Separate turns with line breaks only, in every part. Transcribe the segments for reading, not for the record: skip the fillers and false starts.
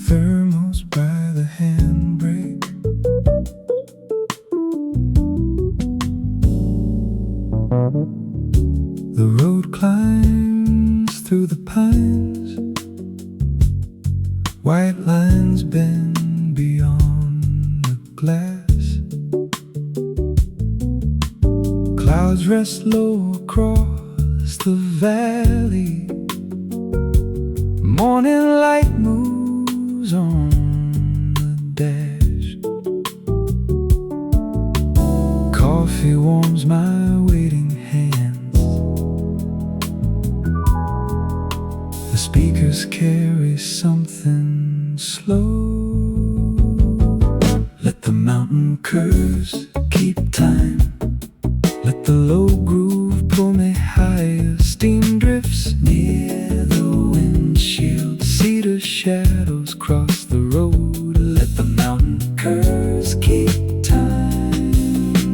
Thermos by the handbrake, the road climbs through the pines, white lines bend beyond the glass, clouds rest low across the valley, morning light moves on the dash, coffee warms my waiting hands, the speakers carry something slow. Let the mountain curves keep time, let the low groove pull me higher, steam drifts near the windshield, cedar shadows cross the road. Let the mountain curves keep time,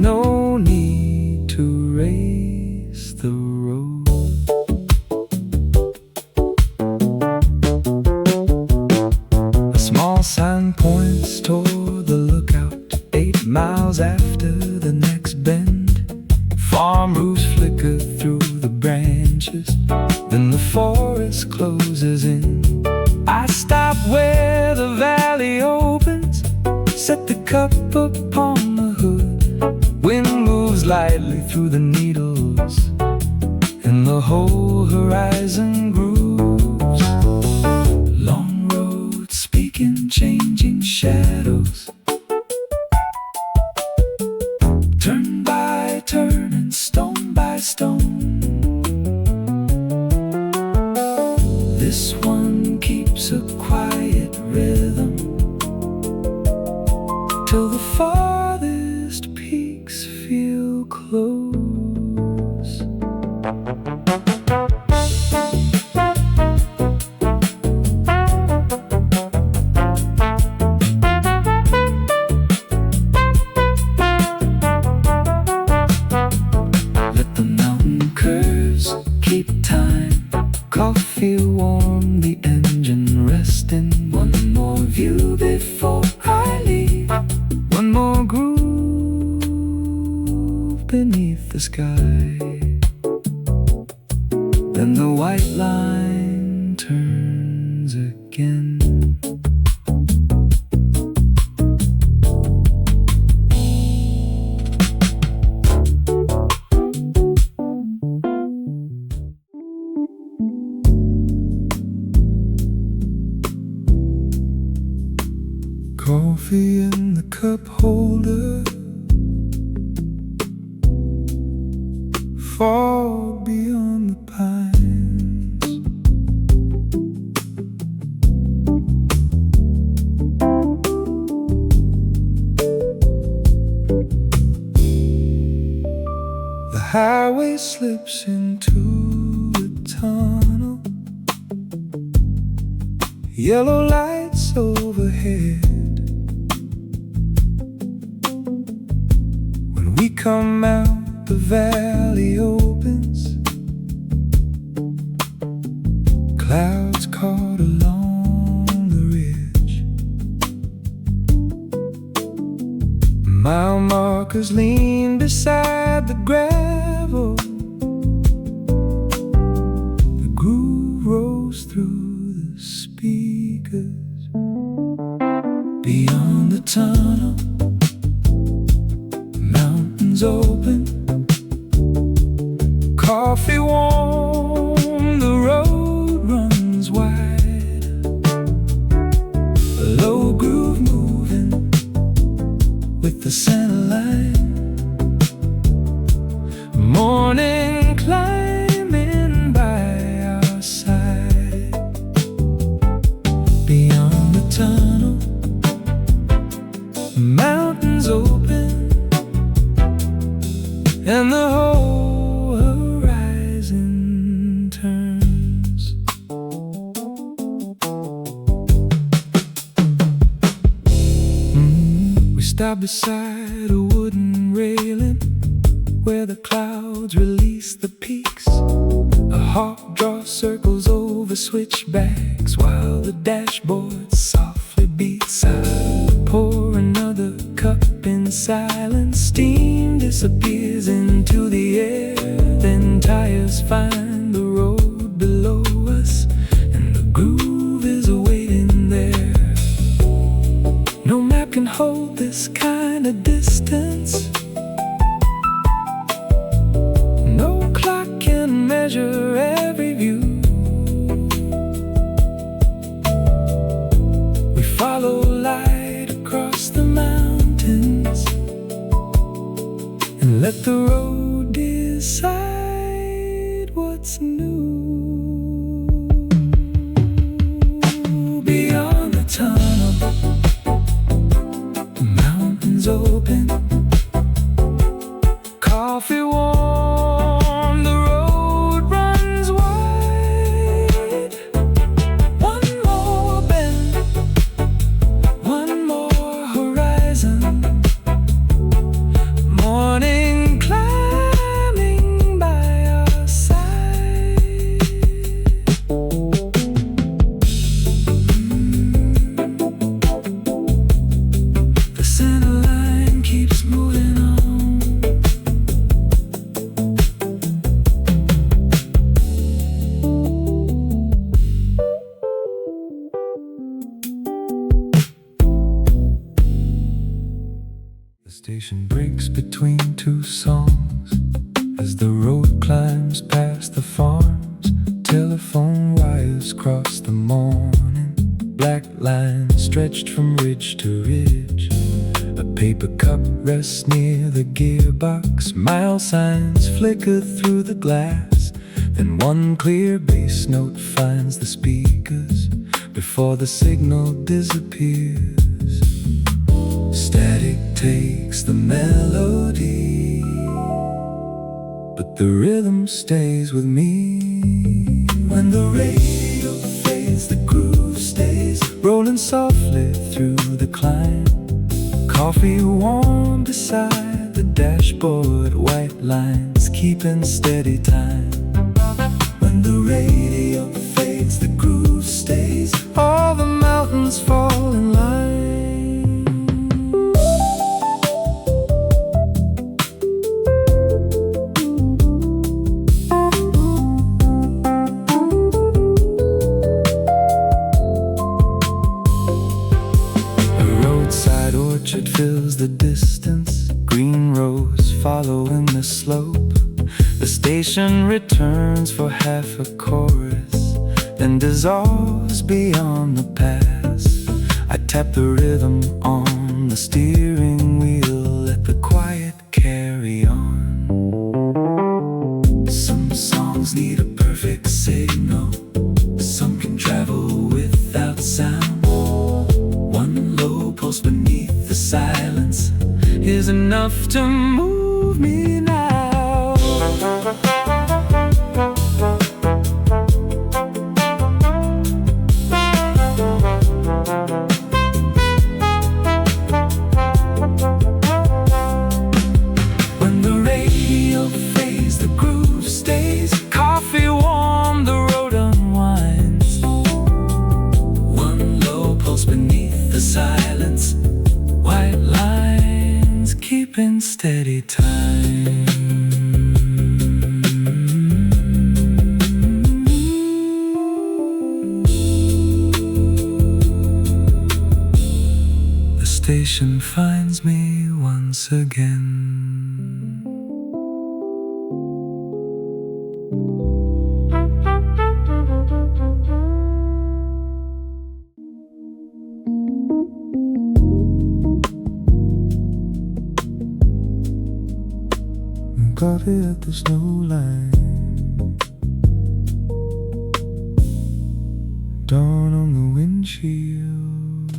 no need to race the road. A small sign points toward the lookout, 8 miles after the next bend. Farm roofs flicker through the branches, then the forest closes in. I stop where the valley opens, set the cup upon the hood. Wind moves lightly through the needles, and the whole horizon grooves. Long roads speaking, changing shadows, turn by turn and stone by stone. This one keeps a quiet rhythm till the farthest peaks feel close. Let the mountain curves keep time, coffee warm, the engine resting. One more view before I leave, one more groove beneath the sky. Then the white line turns again. Coffee in the cup holder, fog beyond the pines, the highway slips into a tunnel, yellow lights overhead. When we come out, the valley opens, clouds caught along the ridge, mile markers lean beside the gravel, the groove rolls through the speakers. Beyond the tunnel, mountains open, coffee warm, the road runs wide, a low groove moving with the center line, morning climbing by our side. Beyond the tunnel, mountains open, and the whole horizon turns. We stop beside a wooden railing where the clouds release the peaks. A hawk draws circles over switchbacks while the dashboard softly beats. I pour another cup in silence. Steam disappears into the air. Then tires find the road below us, and the groove is awaiting there. No map can hold this kind of distance. No clock can measure every view. We follow light across the mountains and let the road decide what's new. Beyond the tunnel, the mountains open. Coffee warm, the road runs wide. One more bend, one more horizon. Morning climbing by our side. The center line keeps moving on. The station breaks between two songs as the road climbs past the farms. Telephone wires cross the morning. Black lines stretched from ridge to ridge. A paper cup rests near the gearbox. Mile signs flicker through the glass. Then one clear bass note finds the speakers before the signal disappears. Static takes the melody, but the rhythm stays with me. When the radio fades, the groove stays, rolling softly through the climb. Coffee warm beside the dashboard, white lines keeping steady time. When the radio fades, the groove stays, all the mountains fall in line. Orchard fills the distance, green rows following the slope. The station returns for half a chorus, then dissolves beyond the pass. I tap the rhythm on the steering wheel, let the quiet carry on. Some songs need a perfect signal, some can travel without sound. One low pulse beneath the silence is enough to move me now. When the radio fades, the groove stays. Coffee warm, the road unwinds. One low pulse beneath the silence, white lines keeping steady time. The station finds me once again. Coffee at the snow line, dawn on the windshield.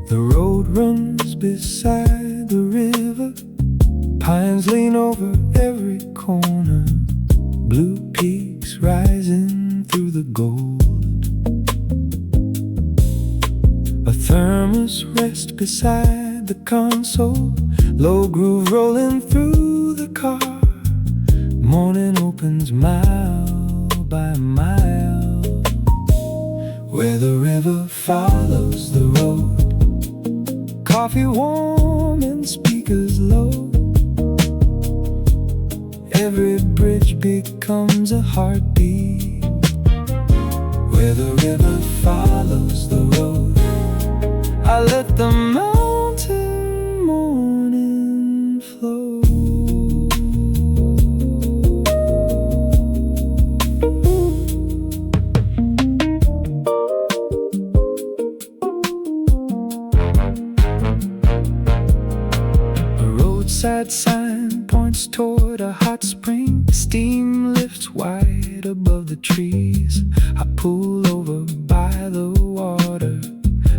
The road runs beside the river. Pines lean over every corner. blue peaks rising through the gold. A thermos rests beside the console, low groove rolling through the car. Morning opens mile by mile, where the river follows the road. Coffee warm and speakers low. Every bridge becomes a heartbeat, where the river follows the road. I let the mountain morning flow. A roadside sign points toward a hot spring. Steam lifts wide above the trees. I pull over by the water,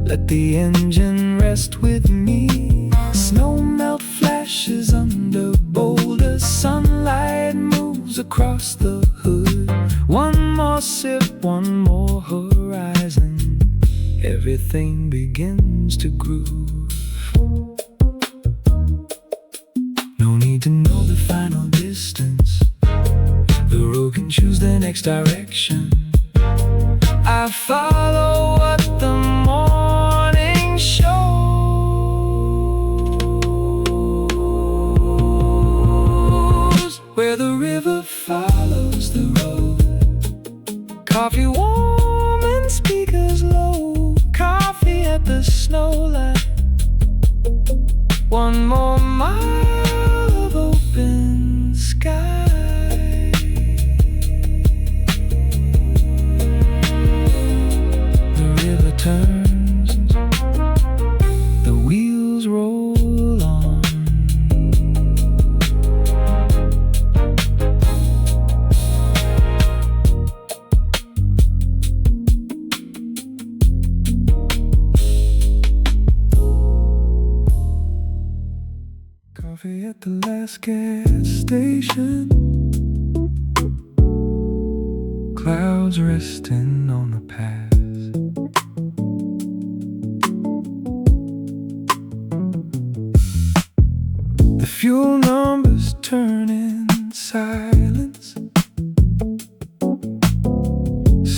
let the engine rest with me. Snow melt flashes under boulders. Sunlight moves across the hood. One more sip, one more horizon. Everything begins to groove. No need to know the final distance. The road can choose the next direction. I follow what the morning shows, where the river follows the road. Coffee warm and speakers low. Coffee at the snow line. One more mile of open sky. The river turns, the wheels roll on. Coffee at the last gas station. Clouds resting on the path. The fuel numbers turn in silence.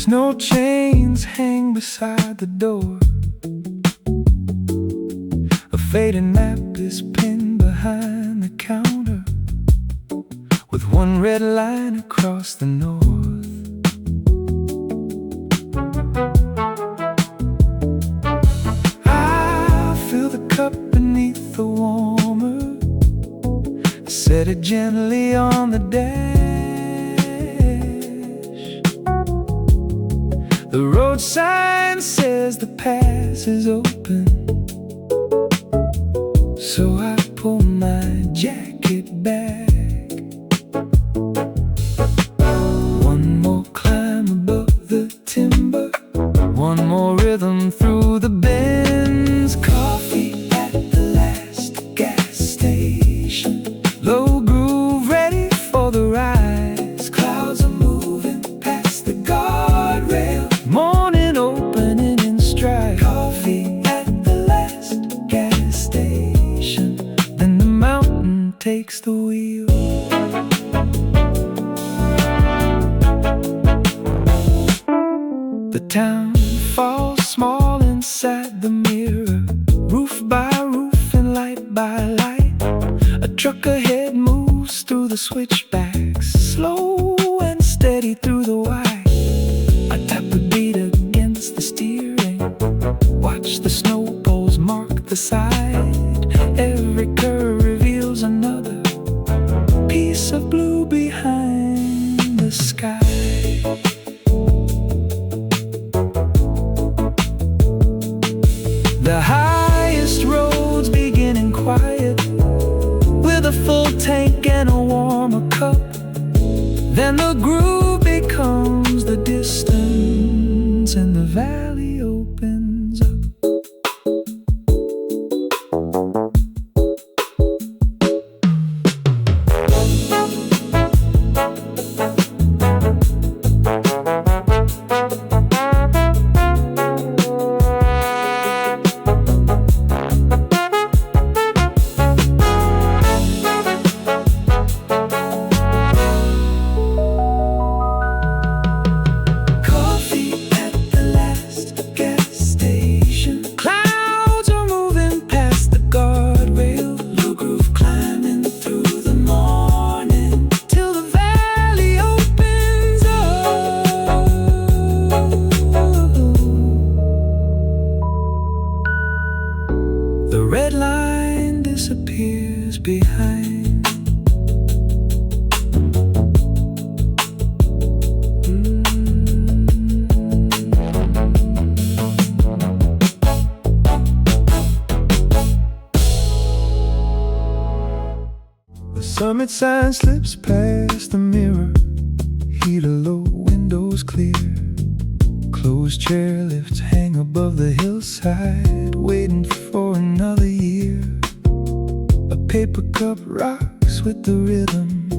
Snow chains hang beside the door. A faded map is pinned behind the counter, with one red line across the north. I fill the cup beneath the warmer, set it gently on the dash. The road sign says the pass is open, so I pull my jacket back. One more climb above the timber, one more rhythm through the bends. Coffee at the last gas station. Low groove ready for the rise. Clouds are moving past the guardrail. Morning opening in stride. Coffee at the last gas station. Then the mountain takes the wheel. The town falls small inside the mirror, roof by roof and light by light. A truck ahead moves through the switchbacks, slow and steady through the white. I tap the beat against the steering, watch the snow poles mark the side. Every curve reveals another piece of blue behind the sky. The highest roads beginning quiet, with a full tank and a warmer cup. Then the groove becomes the distance, and the valley opens up. Permit sign slips past the mirror. Heater low, windows clear. Closed chairlifts hang above the hillside, waiting for another year. A paper cup rocks with the rhythm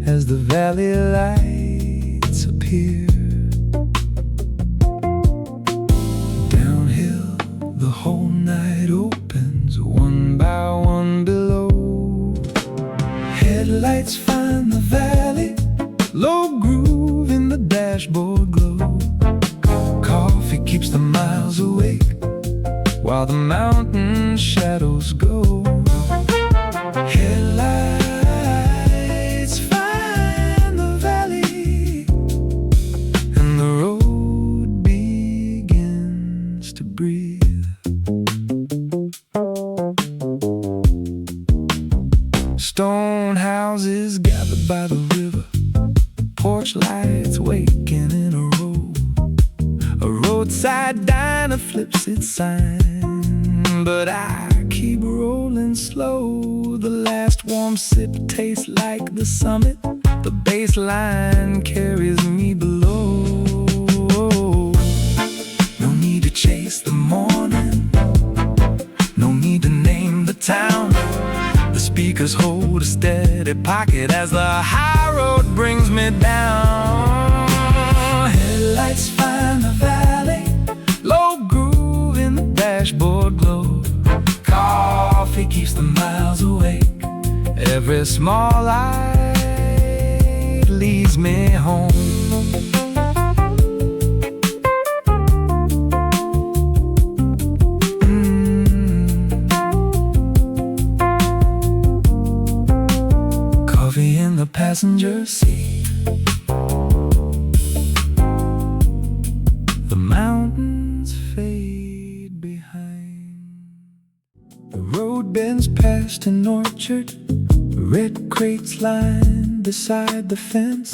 as the valley lights appear. Downhill, the whole night opens, one by one below. Headlights find the valley, low groove in the dashboard glow. Coffee keeps the miles awake while the mountain shadows go. Headlights find the valley, and the road begins to breathe. Stone houses gathered by the river, porch lights waking in a row. A roadside diner flips its sign, but I keep rolling slow. The last warm sip tastes like the summit. The baseline carries me below. No need to chase the morning, no need to name the town. The speakers hold a steady pocket as the high road brings me down. Headlights find the valley, low groove in the dashboard glow. Coffee keeps the miles awake, every small light leads me home. In the passenger seat, the mountains fade behind. The road bends past an orchard, red crates lined beside the fence.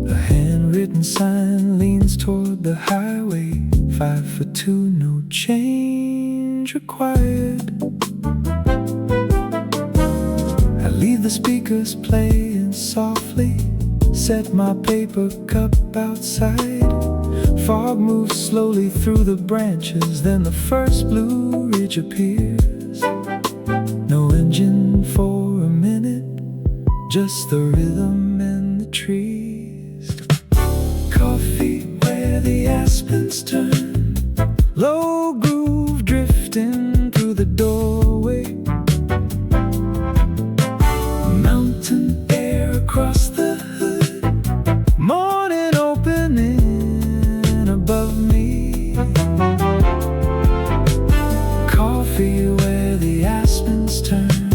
The handwritten sign leans toward the highway, 5 for 2, no change required. Leave the speakers playing softly, set my paper cup outside. Fog moves slowly through the branches, then the first blue ridge appears. No engine for a minute, just the rhythm and the trees. Coffee where the aspens turn, low groove drifting through the doorway. Across the hood, morning opening above me. Coffee where the aspens turn,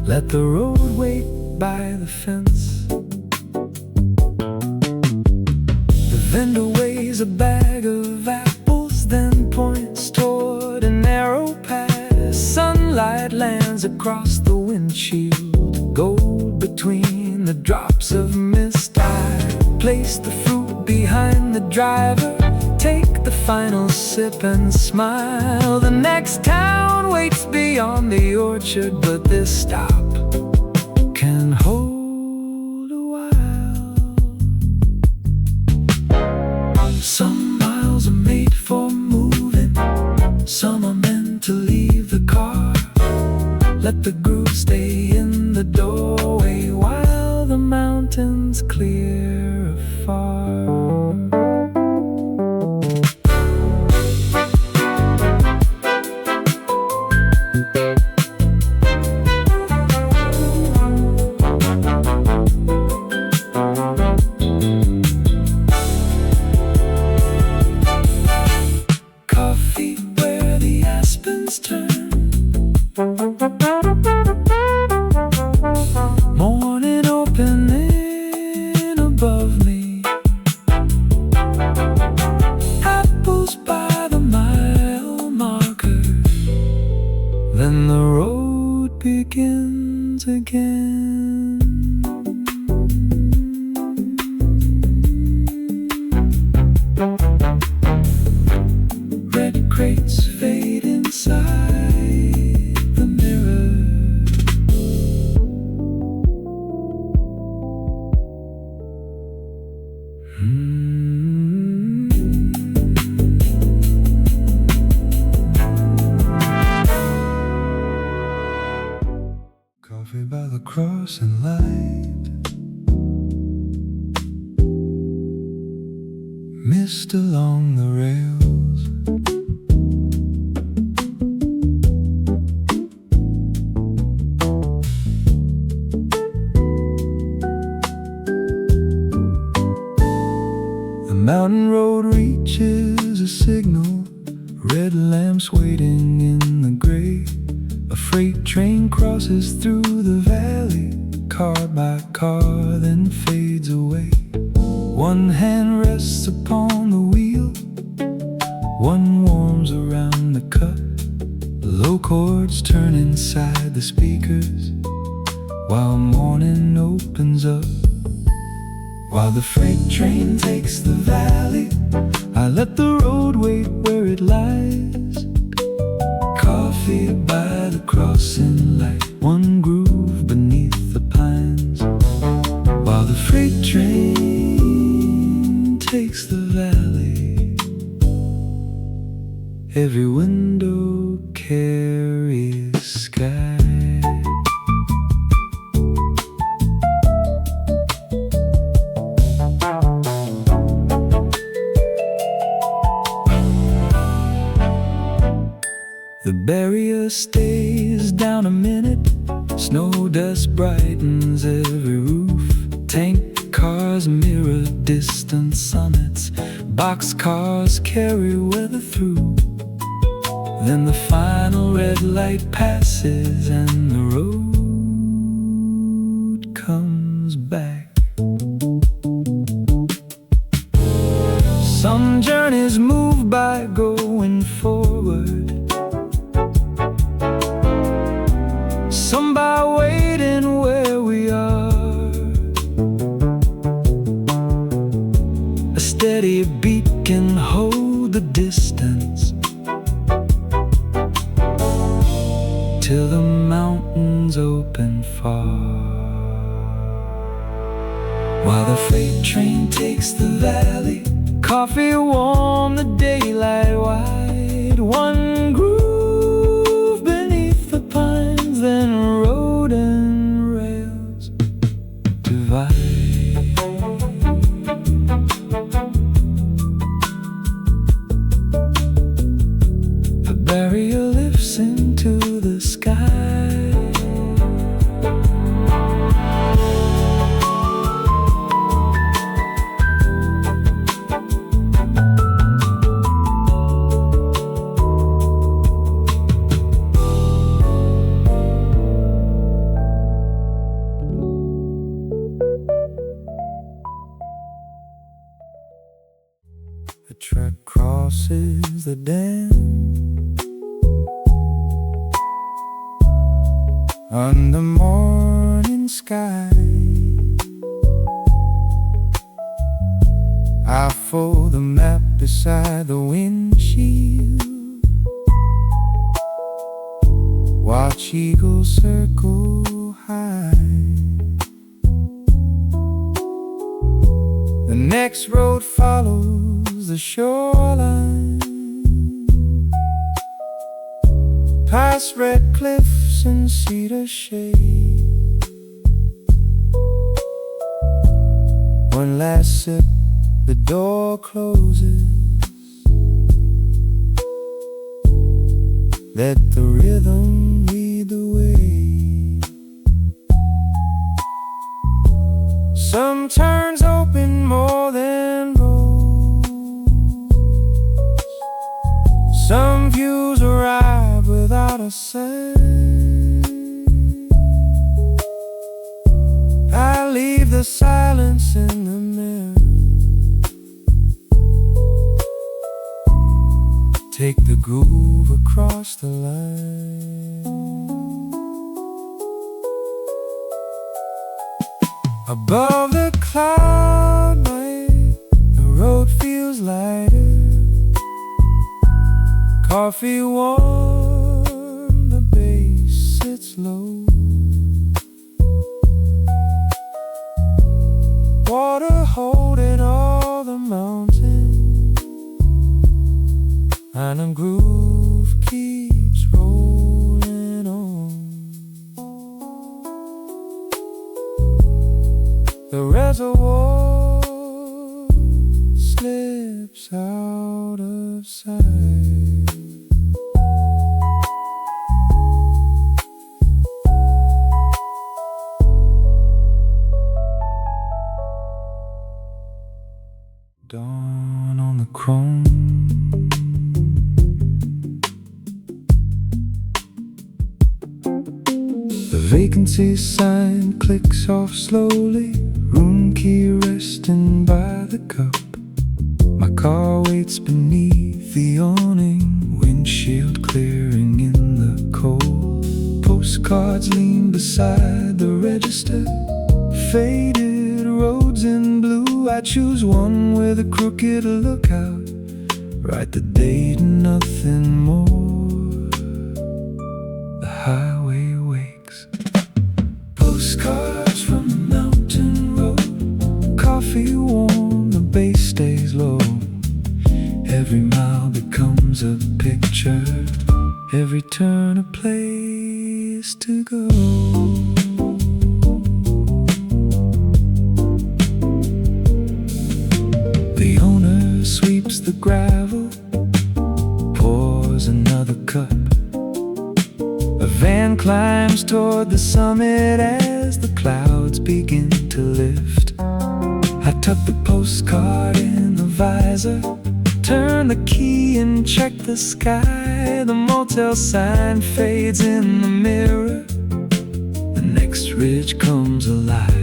let the road wait by the fence. The vendor weighs a bag of apples, then points toward a narrow path. Sunlight lands across the windshield, gold between the drops of mist. I place the fruit behind the driver, take the final sip and smile. The next town waits beyond the orchard, but this stop can hold a while. Some miles are made for moving, some are meant to leave the car. Let the groove stay in the doorway while the mountains clear afar. Coffee where the aspens turn, morning opening above me. crossing light, mist along the rails. The mountain road reaches a signal, red lamps waiting in the gray. A freight train crosses through the valley, car by car, then fades away. One hand rests upon the wheel, one warms around the cut. The low chords turn inside the speakers, while morning opens up. While the freight train takes the valley, I let the road wait where it lies. Coffee by the crossing light, one groove beneath the pines. While the freight train takes the valley, every window carries sky. The barrier stays down a minute, snow dust brightens every roof. Tank cars mirror distant summits, boxcars carry weather through. Then the final red light passes and the road comes back. Some journeys move by going forward, some by waiting where we are. A steady beat can hold the distance till the mountains open far. While the freight train takes the valley, coffee warm, the daylight wide. One groove beneath the pines, then road and rails divide. The barrier lifts into the sky. The truck crosses the dam under morning sky. I fold the map beside the windshield, watch eagles circle high. The next road follows the shoreline, past red cliffs and cedar shade. One last sip, the door closes. Let the rhythm lead the way. Some turns open more than roads, some views arrive without a sign. I leave the silence in the mirror, take the groove across the line. Above the cloud light, the road feels lighter. Coffee warm, the bass sits low. Water holding all the mountains, and a groove keeps rolling on. The reservoir slips out of sight. Dawn on the chrome. The vacancy sign clicks off slowly, room key resting by the cup. My car waits beneath the awning, windshield clearing in the cold. Postcards lean beside the register, faded Rhodes in blue. I choose one with a crooked lookout, write the date and nothing more. The highway wakes. Postcards from the mountain road, coffee warm, the bass stays low. Every mile becomes a picture, every turn a place to go. The owner sweeps the gravel, pours another cup. A van climbs toward the summit as the clouds begin to lift. I tuck the postcard in the visor, turn the key and check the sky. The motel sign fades in the mirror, the next ridge comes alive.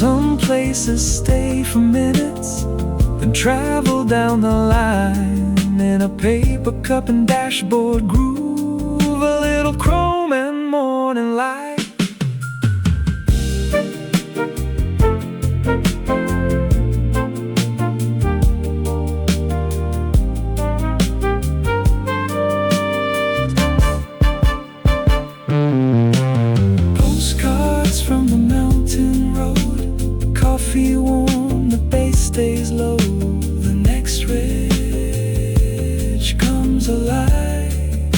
Some places stay for minutes, then travel down the line in a paper cup and dashboard groove, a little chrome and morning light. Postcards from the mountain road, coffee warm, the bass stays low. The next ridge comes alive,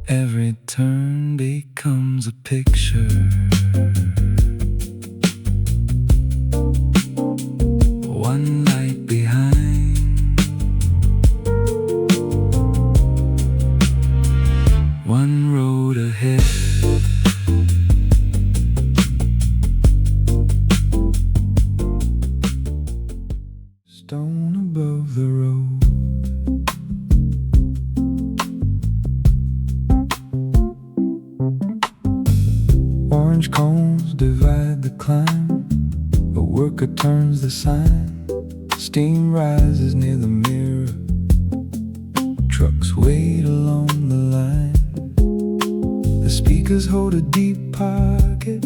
every turn becomes a picture. One light behind, one road ahead. Stone above the road. Orange cones divide the climb, a worker turns the sign. Steam rises near the mirror, trucks wait along the line. The speakers hold a deep pocket,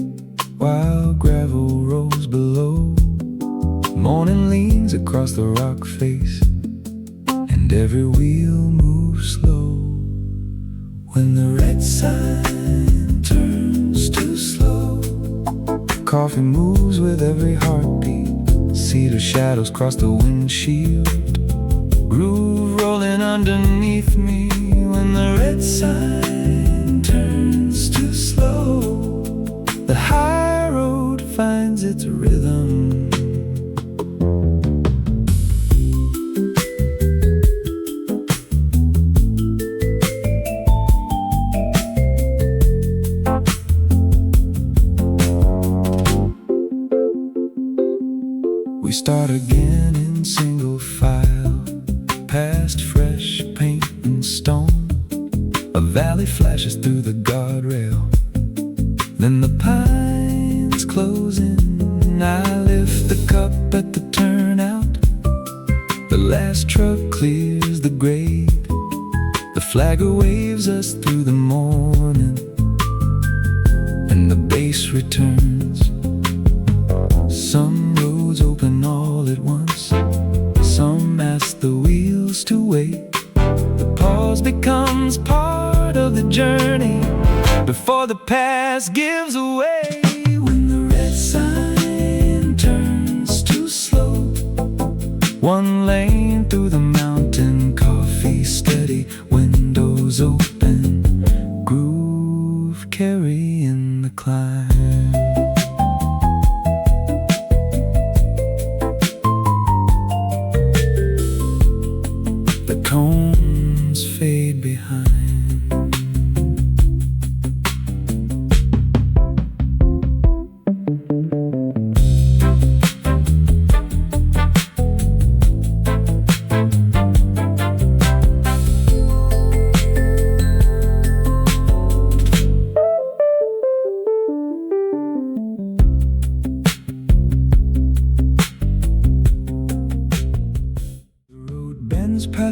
while gravel rolls below. Morning leans across the rock face, and every wheel moves slow. When the red sign turns too slow, coffee moves with every heartbeat. Cedar shadows cross the windshield, groove rolling underneath me. When the red sign turns too slow, the high road finds its rhythm. We start again in single file, past fresh paint and stone. A valley flashes through the guardrail, then the pines close in. I lift the cup at the turnout, the last truck clears the grade. The flagger waves us through the morning, and the bass returns. Some roads open all at once, some ask the wheels to wait. The pause becomes part of the journey before the past gives away. When the red sign turns too slow, one lane through the mountain, coffee steady, windows open, groove carrying the climb.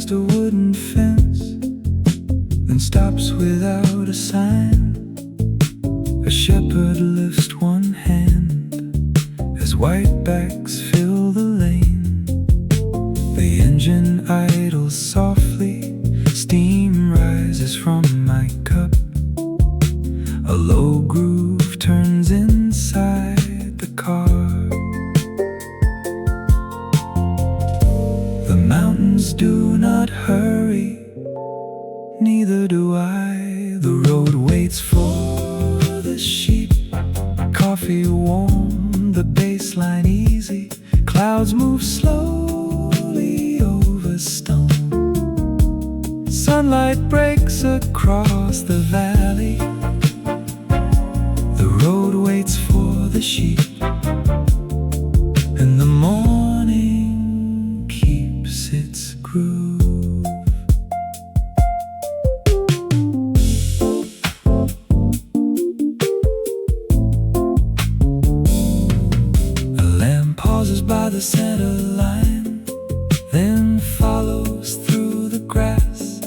past a wooden fence, then stops without a sign. A shepherd lifts one hand as white backs fill the lane. The engine idles softly, steam rises from my cup. A low groove turns inside the car. The mountains do not hurry, neither do I. The road waits for the sheep. Coffee warm, the baseline easy. Clouds move slowly over stone. Sunlight breaks across the valley. The road waits for the sheep, and the morning keeps its groove. A lamb pauses by the center line, then follows through the grass.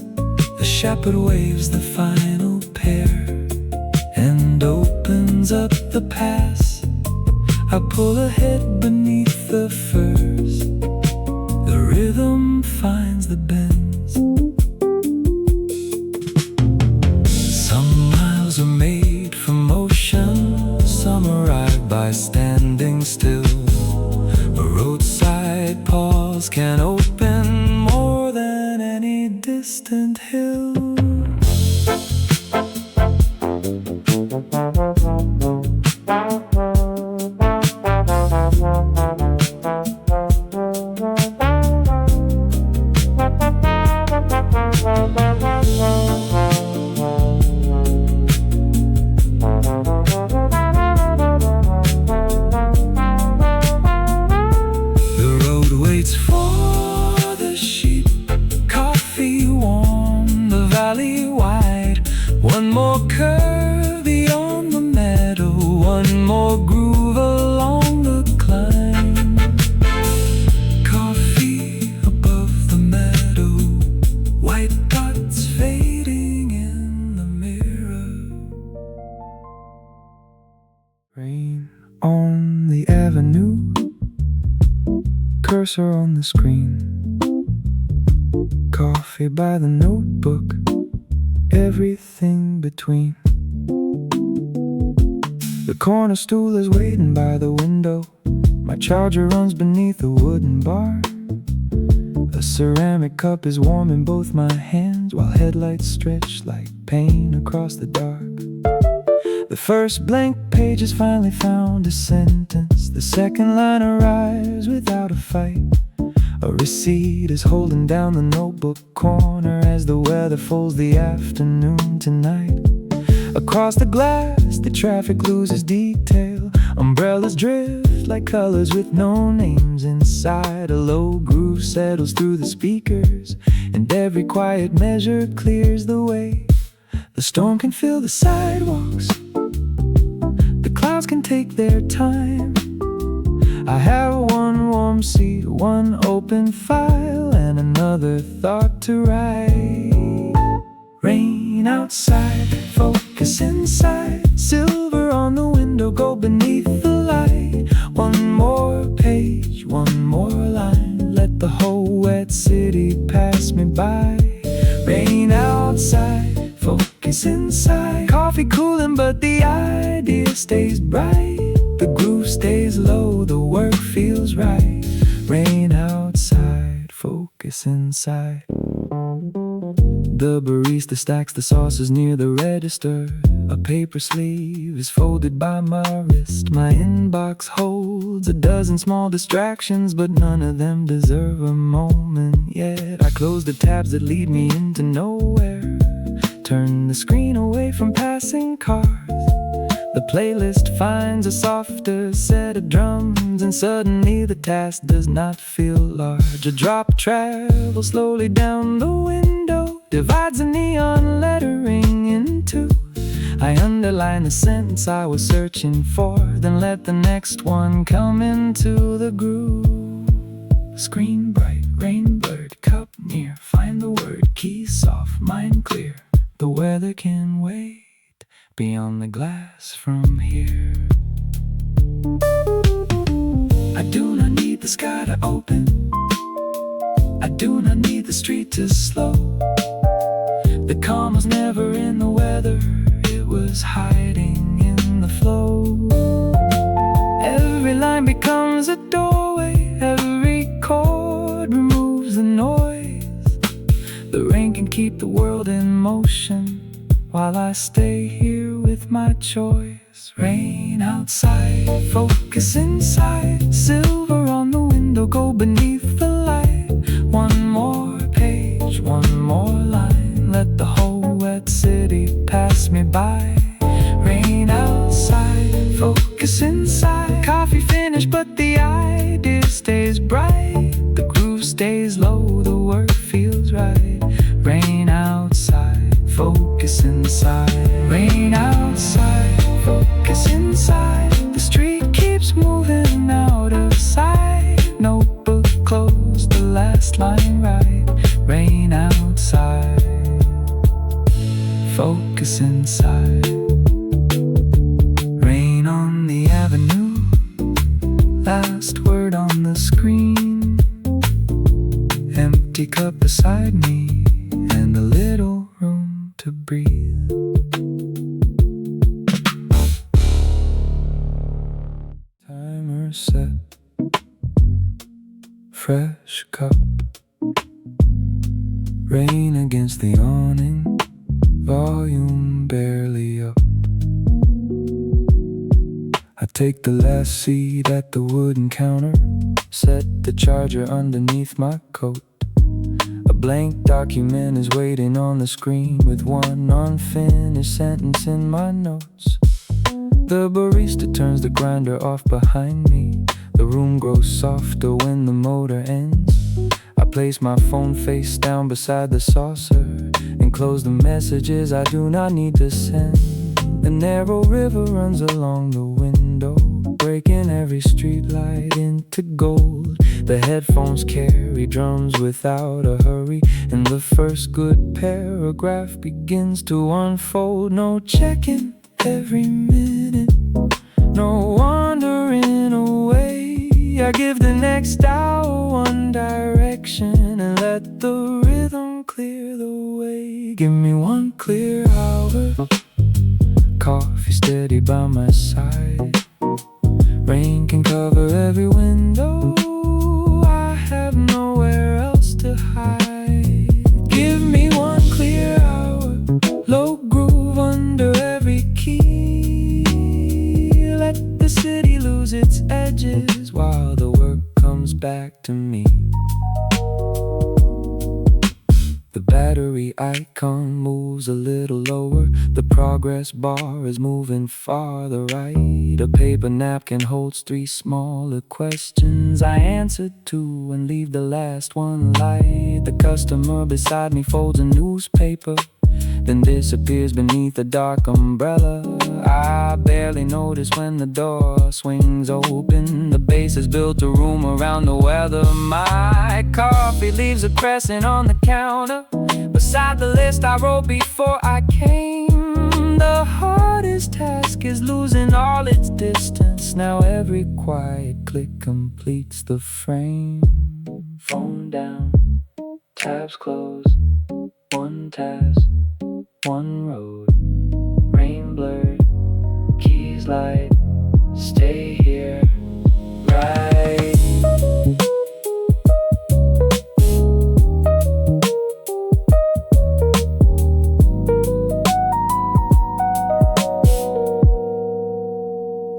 The shepherd waves the final pair and opens up the pass. I pull ahead beneath the firs. The rhythm finds the bends. Some miles are made for motion, some arrive by standing still. A roadside pause can open more than any distant hill. One more curve beyond the meadow, one more groove along the climb. Coffee above the meadow, white dots fading in the mirror. Rain on the avenue, cursor on the screen. Coffee by the notebook, everything between. The corner stool is waiting by the window. My charger runs beneath a wooden bar. A ceramic cup is warm in both my hands, while headlights stretch like pain across the dark. The first blank page has finally found a sentence. The second line arrives without a fight. A receipt is holding down the notebook corner as the weather folds the afternoon tonight. Across the glass, the traffic loses detail. Umbrellas drift like colors with no names inside. A low groove settles through the speakers, and every quiet measure clears the way. The storm can fill the sidewalks, the clouds can take their time. I have one warm seat, one open file, and another thought to write. Rain outside, focus inside. Silver on the window, go beneath the light. One more page, one more line. Let the whole wet city pass me by. Rain outside, focus inside. Coffee cooling, but the idea stays bright. The groove stays low, the work feels right. Rain outside, focus inside. The barista stacks the sauces near the register. A paper sleeve is folded by my wrist. My inbox holds a dozen small distractions, but none of them deserve a moment yet. I close the tabs that lead me into nowhere. Turn the screen away from passing cars. The playlist finds a softer set of drums, and suddenly the task does not feel large. A drop travels slowly down the window, divides the neon lettering in two. I underline the sentence I was searching for, then let the next one come into the groove. Screen bright, rain blurred, cup near. Find the word, key soft, mind clear. The weather can wait beyond the glass from here. I do not need the sky to open. I do not need the street to slow. The calm was never in the weather, it was hiding in the flow. Every line becomes a doorway, every chord removes the noise. The rain can keep the world in motion while I stay here with my choice. Rain outside, focus inside. Silver on the window, go beneath the light. One more page, one more line. Let the whole wet city pass me by. Rain outside, focus inside. Coffee finished, but the idea stays bright. The groove stays low, the work feels right. Rain outside, focus inside. Rain outside, focus inside. The street keeps moving out of sight. Notebook closed, the last line right. Rain outside, focus inside. Rain on the avenue, last word on the screen. Empty cup beside me, and a little room to breathe. Timer set, fresh cup. Rain against the awning, volume barely up. I take the last seat at the wooden counter, set the charger underneath my coat. A blank document is waiting on the screen with one unfinished sentence in my notes. The barista turns the grinder off behind me. The room grows softer when the motor ends. I place my phone face down beside the saucer and close the messages I do not need to send. The narrow river runs along the window, breaking every streetlight into gold. The headphones carry drums without a hurry, and the first good paragraph begins to unfold. No checking every minute, no wandering away. I give the next hour one direction and let the rhythm clear the way. Give me one clear hour, coffee steady by my side. Rain can cover every window, I have nowhere else to hide. Give me one clear hour, low groove under every key. Let the city lose its edges while the work comes back to me. The battery icon moves a little lower. The progress bar is moving farther right. A paper napkin holds 3 smaller questions I answer to and leave the last one light. The customer beside me folds a newspaper, then disappears beneath a dark umbrella. I barely notice when the door swings open. The base has built a room around the weather. My coffee leaves a crescent on the counter beside the list I wrote before I came. The hardest task is losing all its distance. Now every quiet click completes the frame. Phone down, tabs close, one task, one road. Rain blurred, keys light, stay here, right.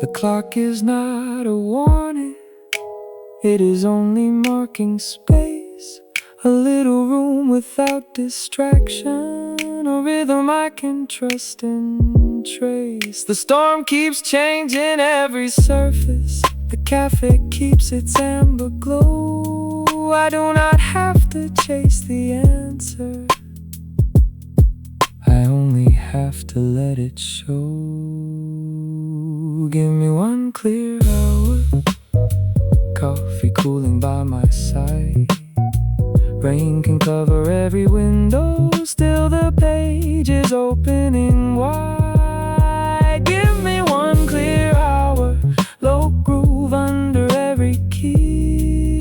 The clock is not a warning, it is only marking space. A little room without distraction, a rhythm I can trust and trace. The storm keeps changing every surface, the cafe keeps its amber glow. I do not have to chase the answer, I only have to let it show. Give me one clear hour, coffee cooling by my side. Rain can cover every window, still the page is opening wide. Give me one clear hour, low groove under every key.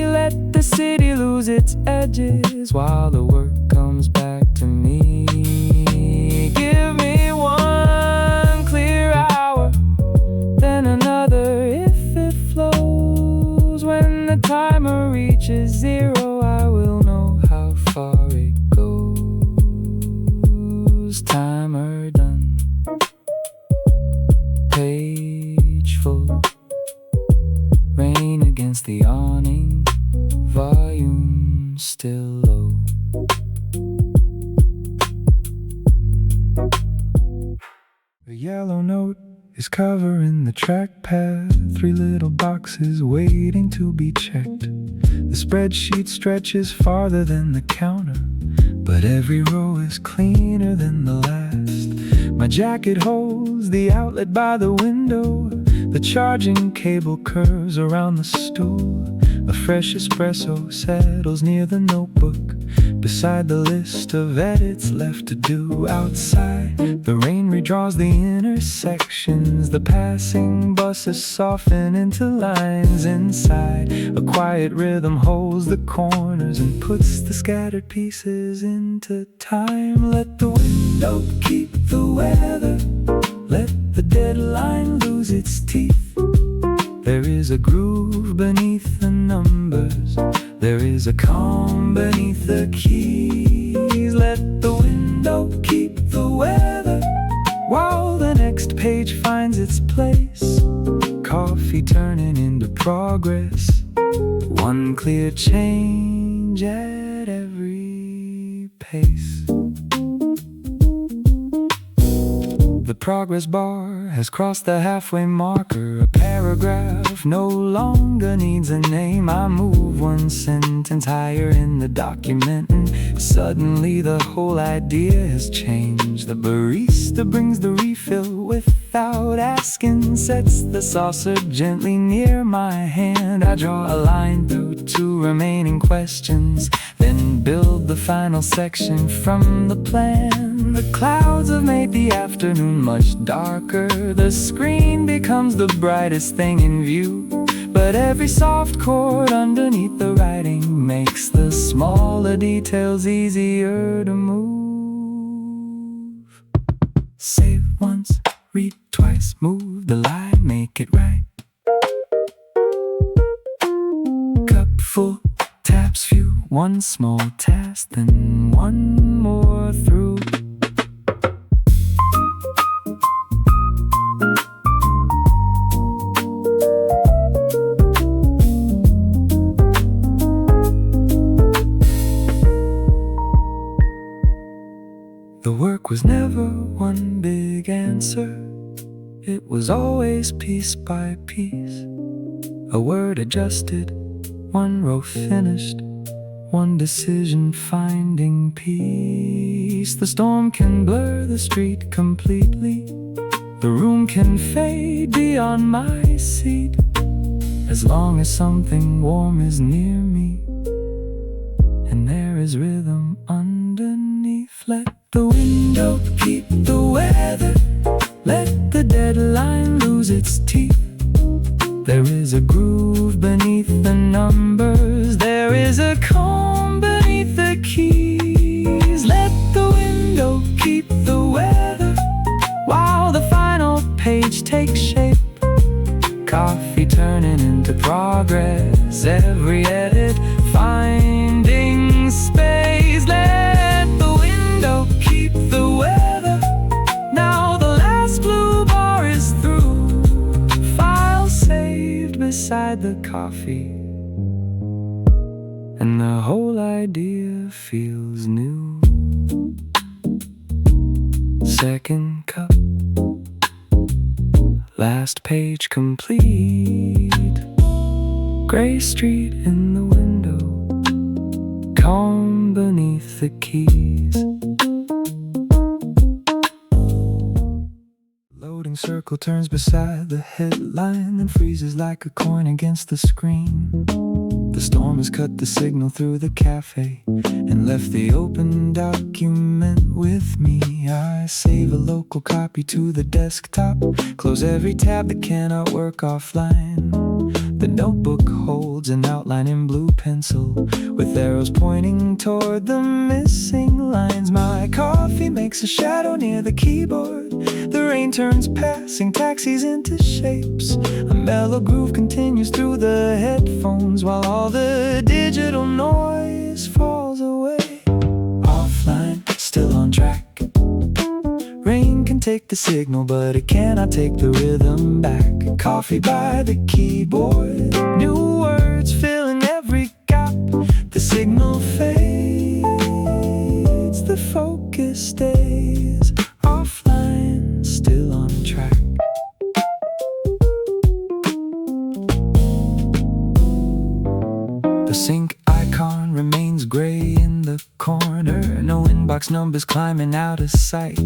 Let the city lose its edges while the work comes back to me. Give me one clear hour, then another if it flows. When the timer reaches zero, I will know how far it goes. Timer done, page full. Rain against the awning, volume still low. A yellow note is covering the trackpad, 3 little boxes waiting to be checked. The spreadsheet stretches farther than the counter, but every row is cleaner than the last. My jacket holds the outlet by the window. The charging cable curves around the stool. A fresh espresso settles near the notebook, beside the list of edits left to do. Outside, the rain redraws the intersections. The passing buses soften into lines. Inside, a quiet rhythm holds the corners and puts the scattered pieces into time. Let the window keep the weather, let the deadline lose its teeth. There is a groove beneath the numbers, there is a calm beneath the keys. Let the window keep the weather while the next page finds its place. Coffee turning into progress, one clear change at every pace. The progress bar has crossed the halfway marker. A paragraph no longer needs a name. I move one sentence higher in the document, and suddenly the whole idea has changed. The barista brings the refill without asking, sets the saucer gently near my hand. I draw a line through 2 remaining questions, then build the final section from the plan. The clouds have made the afternoon much darker. The screen becomes the brightest thing in view, but every soft chord underneath the writing makes the smaller details easier to move. Save once, read twice, move the line, make it right. Cup full, taps few, one small task, then one more through. The work was never one big answer, it was always piece by piece. A word adjusted, one row finished, one decision finding peace. The storm can blur the street completely, the room can fade beyond my seat, as long as something warm is near me and there is rhythm underneath. Let the window keep the weather, let the deadline lose its teeth. There is a groove beneath the numbers, there is a calm beneath the keys. Let the window keep the weather while the final page takes shape. Coffee turning into progress, every edit finding space. Let the window keep the weather, now the last blue bar is through. File saved beside the coffee, and the whole idea feels new. Second cup, last page complete. Gray street in the window, calm beneath the keys. Loading glowing circle turns beside the headline, then freezes like a coin against the screen. The storm has cut the signal through the cafe and left the open document with me. I save a local copy to the desktop, close every tab that cannot work offline. The notebook holds an outline in blue pencil, with arrows pointing toward the missing lines. My coffee makes a shadow near the keyboard. The rain turns passing taxis into shapes. A mellow groove continues through the headphones, while all the digital noise falls away. Offline, still on track. Rain can take the signal, but it cannot take the rhythm back. Coffee by the keyboard, new words filling every gap. The signal fades, the focus stays. Offline, still on track. The sync icon remains gray in the corner, no inbox numbers climbing out of sight.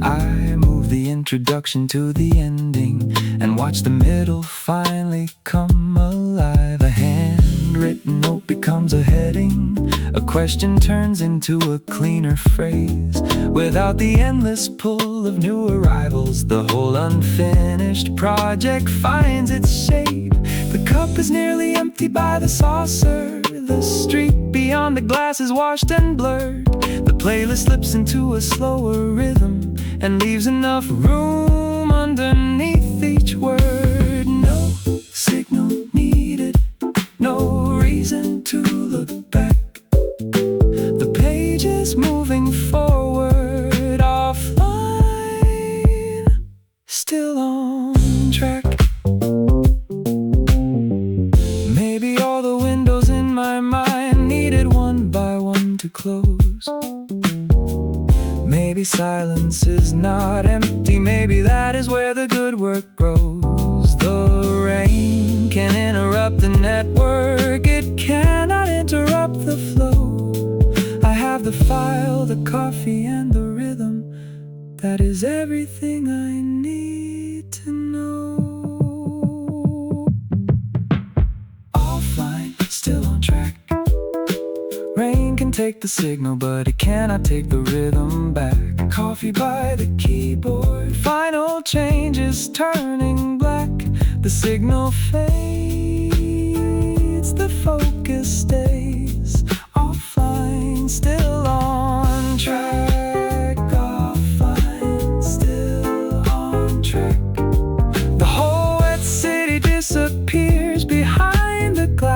I move the introduction to the ending and watch the middle finally come alive. A handwritten note becomes a heading, a question turns into a cleaner phrase. Without the endless pull of new arrivals, the whole unfinished project finds its shape. The cup is nearly empty by the saucer. The street beyond the glass is washed and blurred. The playlist slips into a slower rhythm and leaves enough room underneath each word. No signal needed, no reason to look back. The page is moving forward, offline, still on track. Maybe all the windows in my mind needed one by one to close. Maybe silence is not empty, maybe that is where the good work grows. The rain can interrupt the network, it cannot interrupt the flow. I have the file, the coffee, and the rhythm. That is everything I need to know. Offline, still on track. Rain can take the signal, but it cannot take the rhythm back. Coffee by the keyboard, final changes turning black. The signal fades, the focus stays. Offline, still on track. Offline, still on track. The whole wet city disappears behind the glass.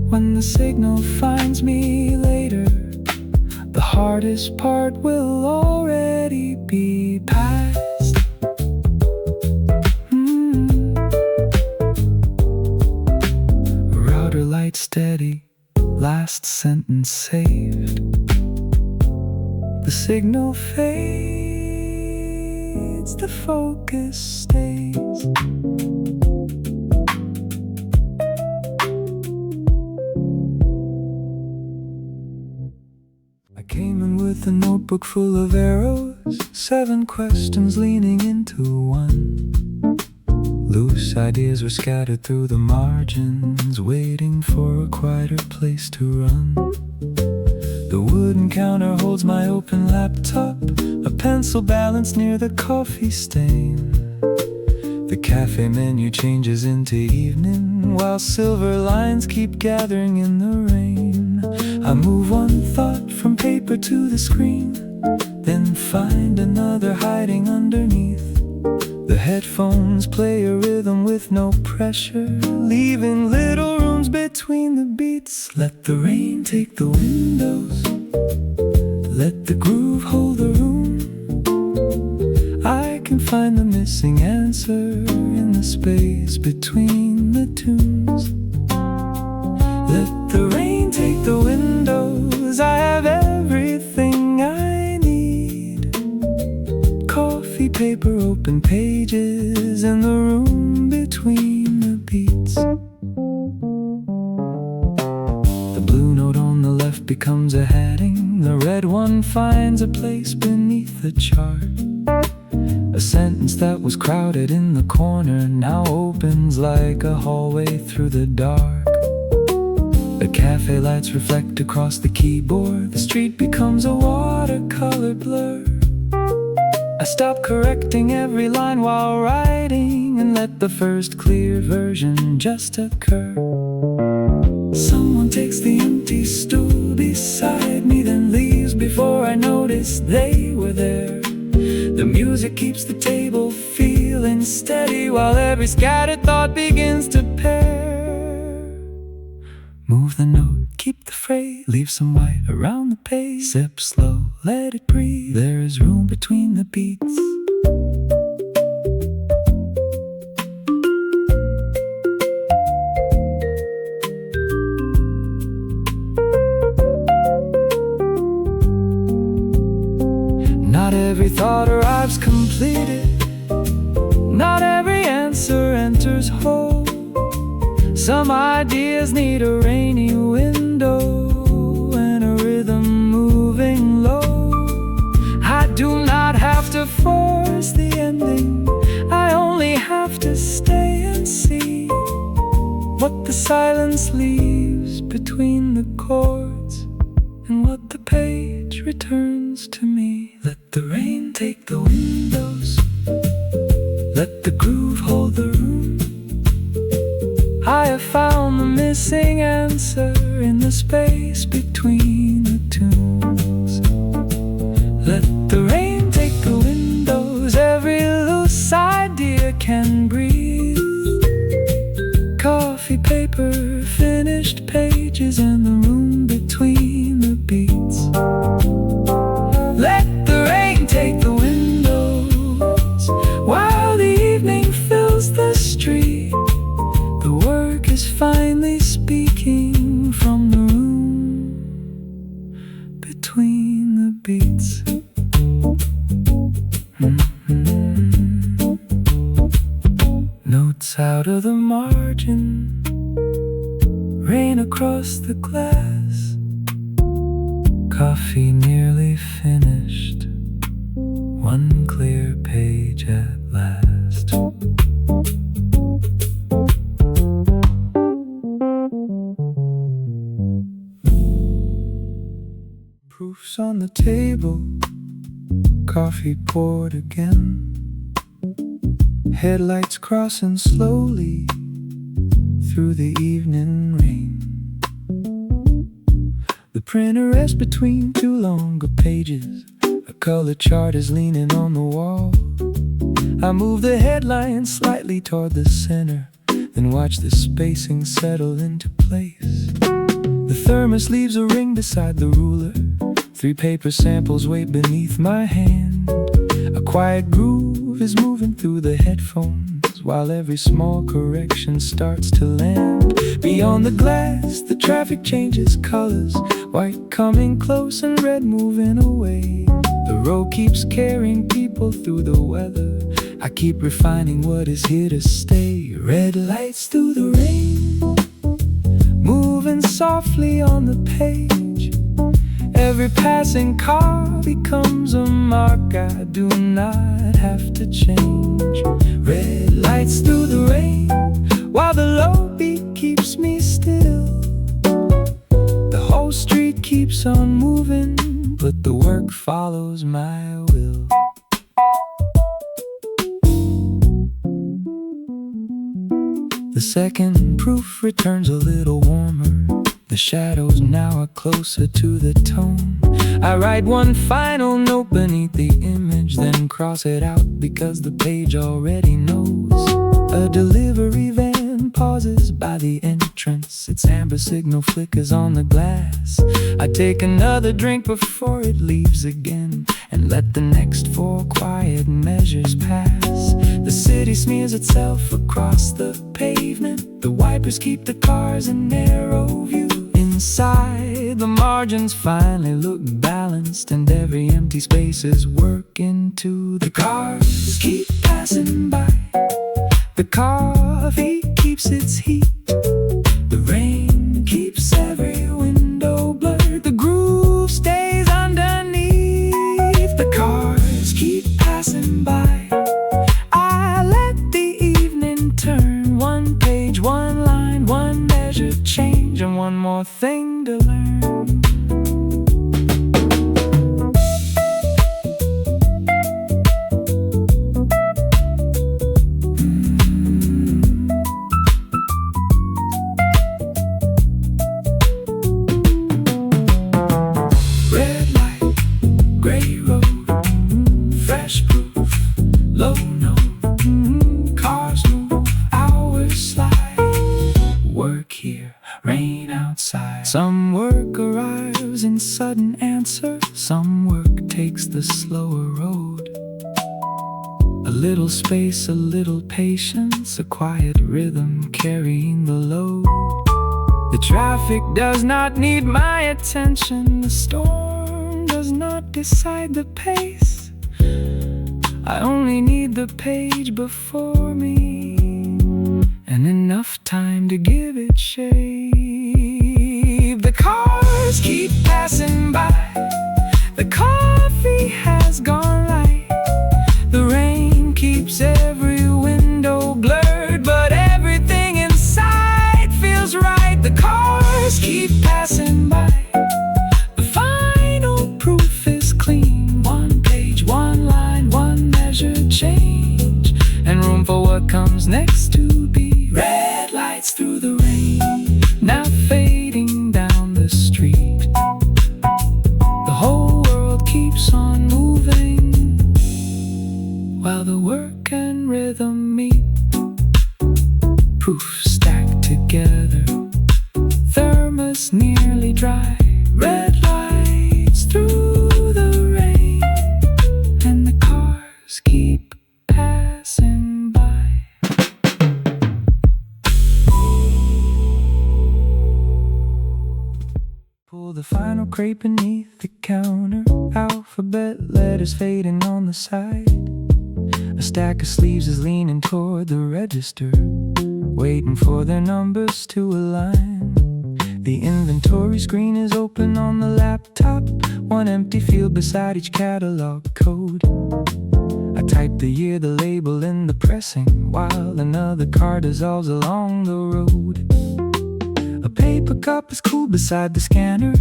When the signal finds me later, the hardest part will already be past. Router light steady, last sentence saved. The signal fades, the focus stays. I came in with a notebook full of arrows, 7 questions leaning into one. Loose ideas were scattered through the margins, waiting for a quieter place to run. The wooden counter holds my open laptop, a pencil balanced near the coffee stain. The cafe menu changes into evening, while silver lines keep gathering in the rain. I move one thought from paper to the screen, then find another hiding underneath. The headphones play a rhythm with no pressure, leaving little rooms between the beats. Let the rain take the windows, let the groove hold the room. I can find the missing answer in the space between the tunes. Let the rain take the windows, I have everything I need. Coffee, paper, open pages, and the room between the beats. The blue note on the left becomes a heading, the red one finds a place beneath the chart. A sentence that was crowded in the corner now opens like a hallway through the dark. The cafe lights reflect across the keyboard. The street becomes a watercolor blur. I stop correcting every line while writing and let the first clear version just occur. Someone takes the empty stool beside me, then leaves before I notice they were there. The music keeps the table feeling steady while every scattered thought begins to pair. Move the note, keep the phrase, leave some white around the page. Sip slow, let it breathe, there is room between the beats. Not every thought arrives completed. Not every answer enters whole. Some ideas need a rainy window and a rhythm moving low. I do not have to force the ending. I only have to stay and see what the silence leaves between the chords and what the page returns to me. Let the rain take the windows. Let the groove hold the room. I have found the missing answer in the space between the tunes. Let the rain take the windows. Every loose idea can breathe. Coffee, paper, finished pages, and the room between the beats. Let the rain take the windows while the evening fills the street. The work is finally speaking from the room between the beats. Notes out of the margin, rain across the glass. Coffee nearly finished, one clear page at last. Proofs on the table, coffee poured again. Headlights crossing slowly through the evening rain. The printer rests between two longer pages. A color chart is leaning on the wall. I move the headline slightly toward the center, then watch the spacing settle into place. The thermos leaves a ring beside the ruler. 3 paper samples wait beneath my hand. A quiet groove is moving through the headphones while every small correction starts to land. Beyond the glass, the traffic changes colors. White coming close and red moving away. The road keeps carrying people through the weather. I keep refining what is here to stay. Red lights through the rain, moving softly on the page. Every passing car becomes a mark I do not have to change. Red lights through the rain, while the low beat keeps me still. The whole street keeps on moving, but the work follows my will. The second proof returns a little warmer. The shadows now are closer to the tone. I write one final note beneath the image, then cross it out because the page already knows. A delivery van pauses by the entrance. Its amber signal flickers on the glass. I take another drink before it leaves again, and let the next 4 quiet measures pass. The city smears itself across the pavement. The wipers keep the cars in narrow view. Inside, the margins finally look balanced, and every empty space is working to the cars keep passing by. The coffee keeps its heat. The rain keeps every window blurred. The groove stays underneath. The cars keep passing by. more thing to learn. Red light, gray road, fresh proof, low note. Cars move, hours slide. Work here, rain outside. Some work arrives in sudden answer. Some work takes the slower road. A little space, a little patience, a quiet rhythm carrying the load. The traffic does not need my attention. The storm does not decide the pace. I only need the page before me and enough time to give it shape. The cars keep passing by. The coffee has gone light. The rain keeps every window blurred, but everything inside feels right. The cars keep passing by. The final proof is clean. One page, one line, one measured change, and room for what comes next to be. Red lights through the rain, now fading down the street. The whole world keeps on moving while the work and rhythm meet. Proof stacked together, thermos nearly dry. Red lights through the rain, and the cars keep passing by. Pull the final crate beneath the counter. Alphabet letters fading on the side. A stack of sleeves is leaning toward the register, waiting for their numbers to align. The inventory screen is open on the laptop, one empty field beside each catalog code. I type the year, the label, and the pressing, while another car dissolves along the road. A paper cup is cool beside the scanner.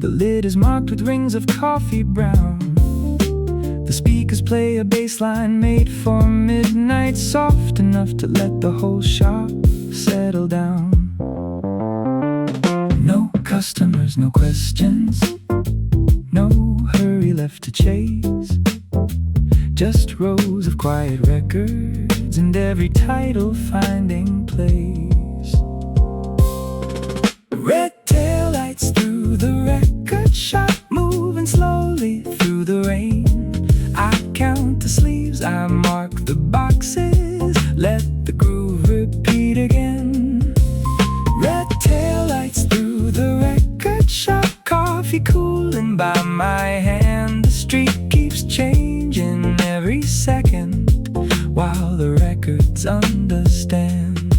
The lid is marked with rings of coffee brown. The speakers play a bass line made for midnight, soft enough to let the whole shop settle down. No customers, no questions, no hurry left to chase. Just rows of quiet records and every title finding place. Red taillights through the record shop, moving slowly through the rain. I count the sleeves, I mark the boxes, let the groove repeat again. Red taillights through the record shop, coffee cooling by my hand. The street keeps changing every second while the records understand.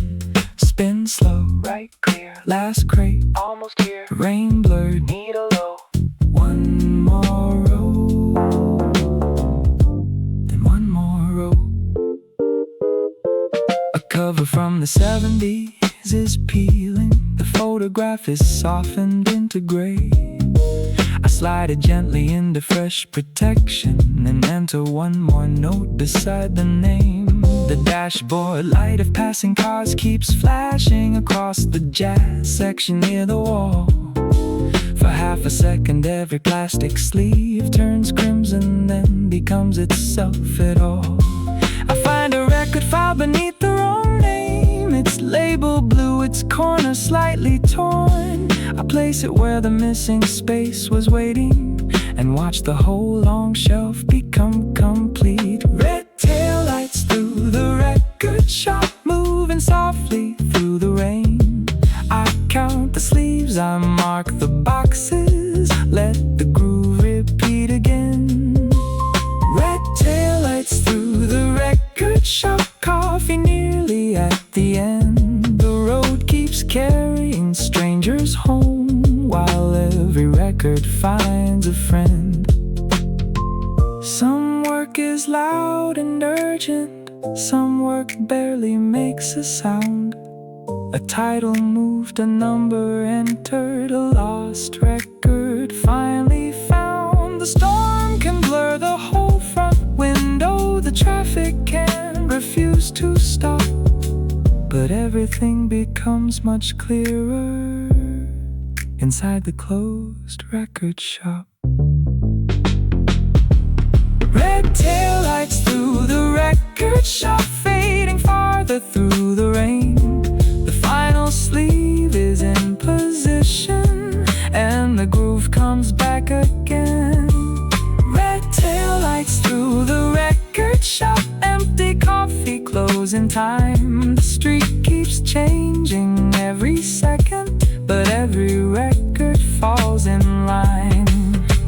Spin slow, right clear, last crate, almost here. Rain blurred, need a low. One more row, then one more row. A cover from the 70s is peeling. The photograph is softened into gray. I slide it gently into fresh protection and enter one more note beside the name. The dashboard light of passing cars keeps flashing across the jazz section near the wall. For half a second every plastic sleeve turns crimson, then becomes itself at all. I find a record file beneath the wrong name. It's labeled blue, its corner slightly torn. I place it where the missing space was waiting and watch the whole long shelf become complete. Red taillights through the record shop, moving softly through the rain. I count the sleeves, I mark the boxes, let the groove repeat again. Red taillights through the record shop, coffee nearly at the end. The road keeps carrying strangers home while every record finds a friend. Some work is loud and urgent, some work barely makes a sound. A title moved, a number entered, a lost record finally found. The storm can blur the whole front window, the traffic can refuse to stop, but everything becomes much clearer inside the closed record shop. Red taillights through the record shop, fading farther through the rain. The final sleeve is in position, and the groove comes back again. Red taillights through the record shop, empty coffee closing time. The street keeps changing every second, but every record falls in line.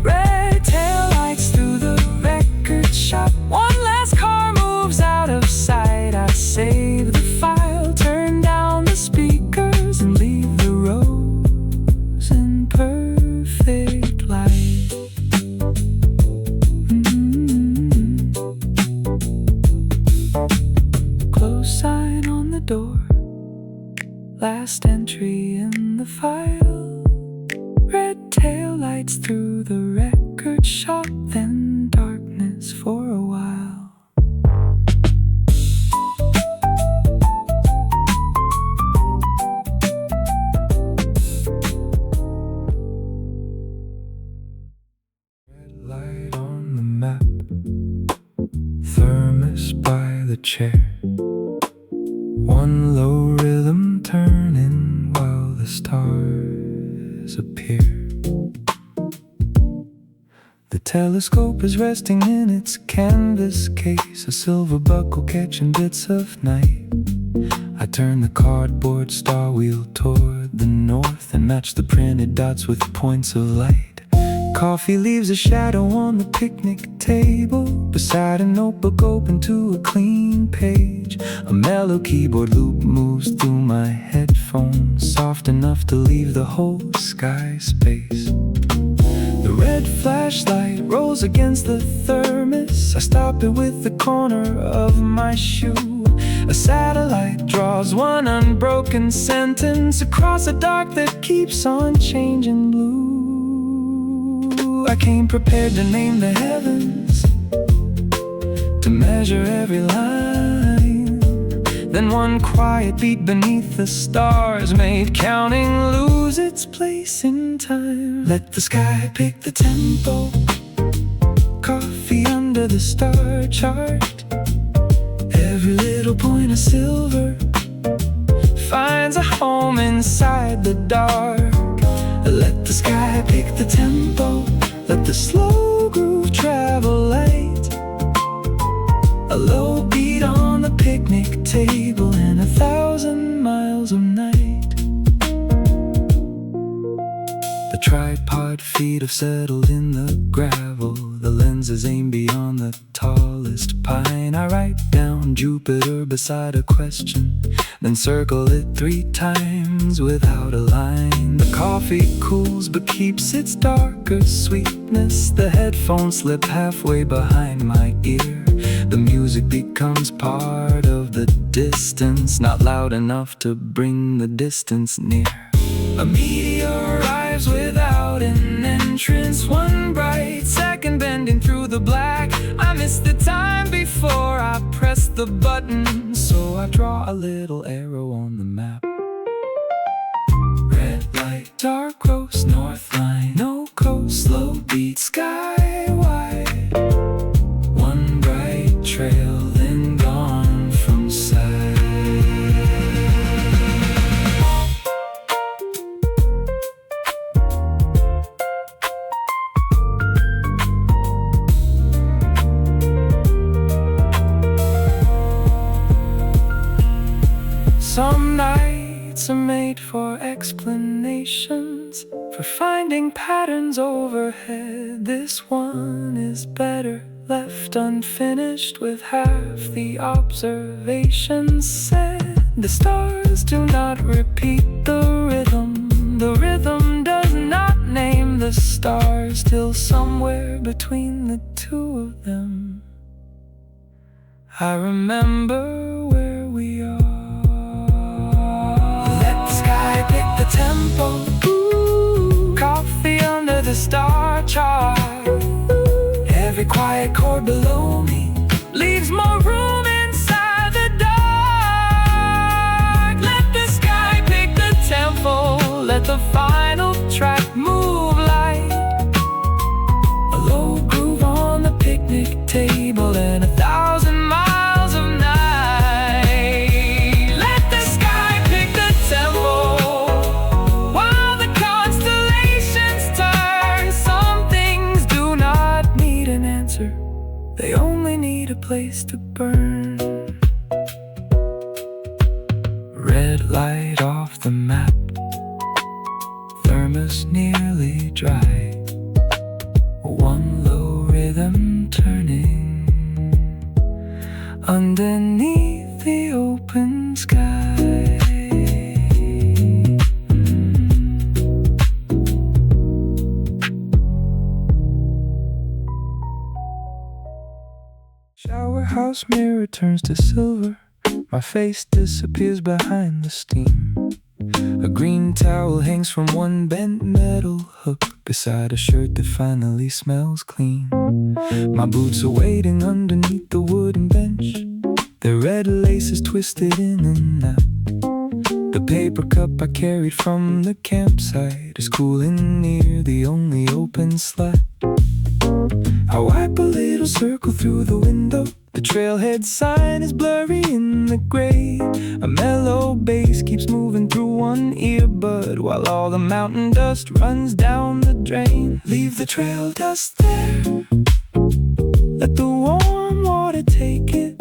Red taillights through the record shop, one last car moves out of sight. I save the file, turn down the speakers, and leave the Rhodes in perfect light. Close sign on the door, last entry in the file. Red taillights through the record shop, then darkness for a while. Red light on the map, thermos by the chair. One low rhythm turning while the stars appear. The telescope is resting in its canvas case, a silver buckle catching bits of night. I turn the cardboard star wheel toward the north and match the printed dots with points of light. Coffee leaves a shadow on the picnic table, beside a notebook open to a clean page. A mellow keyboard loop moves through my headphones, soft enough to leave the whole sky space. The red flashlight rolls against the thermos, I stop it with the corner of my shoe. A satellite draws one unbroken sentence across a dark that keeps on changing blue. I came prepared to name the heavens, to measure every line. Then one quiet beat beneath the stars made counting lose its place in time. Let the sky pick the tempo, coffee under the star chart. Every little point of silver finds a home inside the dark. Let the sky pick the tempo, let the slow groove travel light. A low beat on the picnic table and 1,000 miles of night. The tripod feet have settled in the gravel, the lenses aim beyond the tallest pine. I write down Jupiter beside a question, then circle it 3 times without a line. The coffee cools but keeps its darker sweetness. The headphones slip halfway behind my ear. The music becomes part of the distance, not loud enough to bring the distance near. A meteor arrives without an entrance, one bright second bending through the black. I miss the time before I press the button, so I draw a little arrow on the map. Red light, dark roast, north line, no coast, slow beat, sky wide. One bright trail, then gone from sight. Some nights are made for explanations, for finding patterns overhead. This one is better left unfinished, with half the observations said. The stars do not repeat the rhythm does not name the stars, till somewhere between the two of them I remember where we are. tempo. Ooh, coffee under the star chart. Every quiet chord below me leaves more room inside the dark. Let the sky pick the tempo, let the final track move light. A low groove on the picnic table and 1,000 miles of night. Let the sky pick the tempo while the constellations turn. Some things do not need an answer, they only need a place to burn. Red light off the map, thermos nearly dry. One low rhythm turning underneath the open sky. Shower house mirror turns to silver. My face disappears behind the steam. A green towel hangs from one bent metal hook beside a shirt that finally smells clean. My boots are waiting underneath the wooden bench, their red laces twisted in and out. The paper cup I carried from the campsite is cooling near the only open slat. I wipe a little circle through the window. The trailhead sign is blurry in the gray. A mellow bass keeps moving through one earbud while all the mountain dust runs down the drain. Leave the trail dust there, let the warm water take it.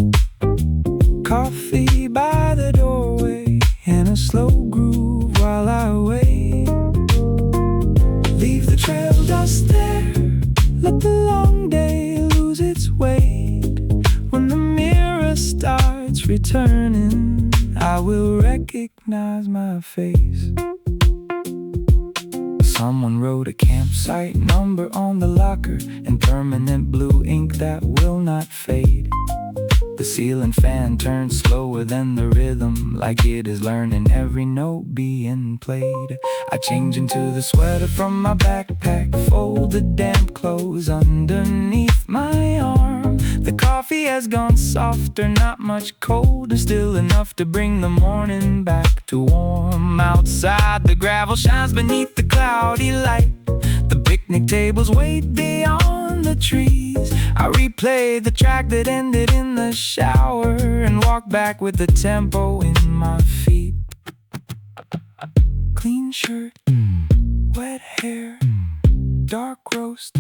Coffee by the doorway and a slow groove while I wait. Leave the trail dust there, let the long day lose its weight. When the mirror starts returning, I will recognize my face. Someone wrote a campsite number on the locker in permanent blue ink that will not fade. The ceiling fan turns slower than the rhythm, like it is learning every note being played. I change into the sweater from my backpack, fold the damp clothes underneath my arm. The coffee has gone softer, not much colder, still enough to bring the morning back to warm. Outside the gravel shines beneath the cloudy light. The picnic tables wait beyond the trees. I replay the track that ended in the shower and walk back with the tempo in my feet. Clean shirt, wet hair, dark roast,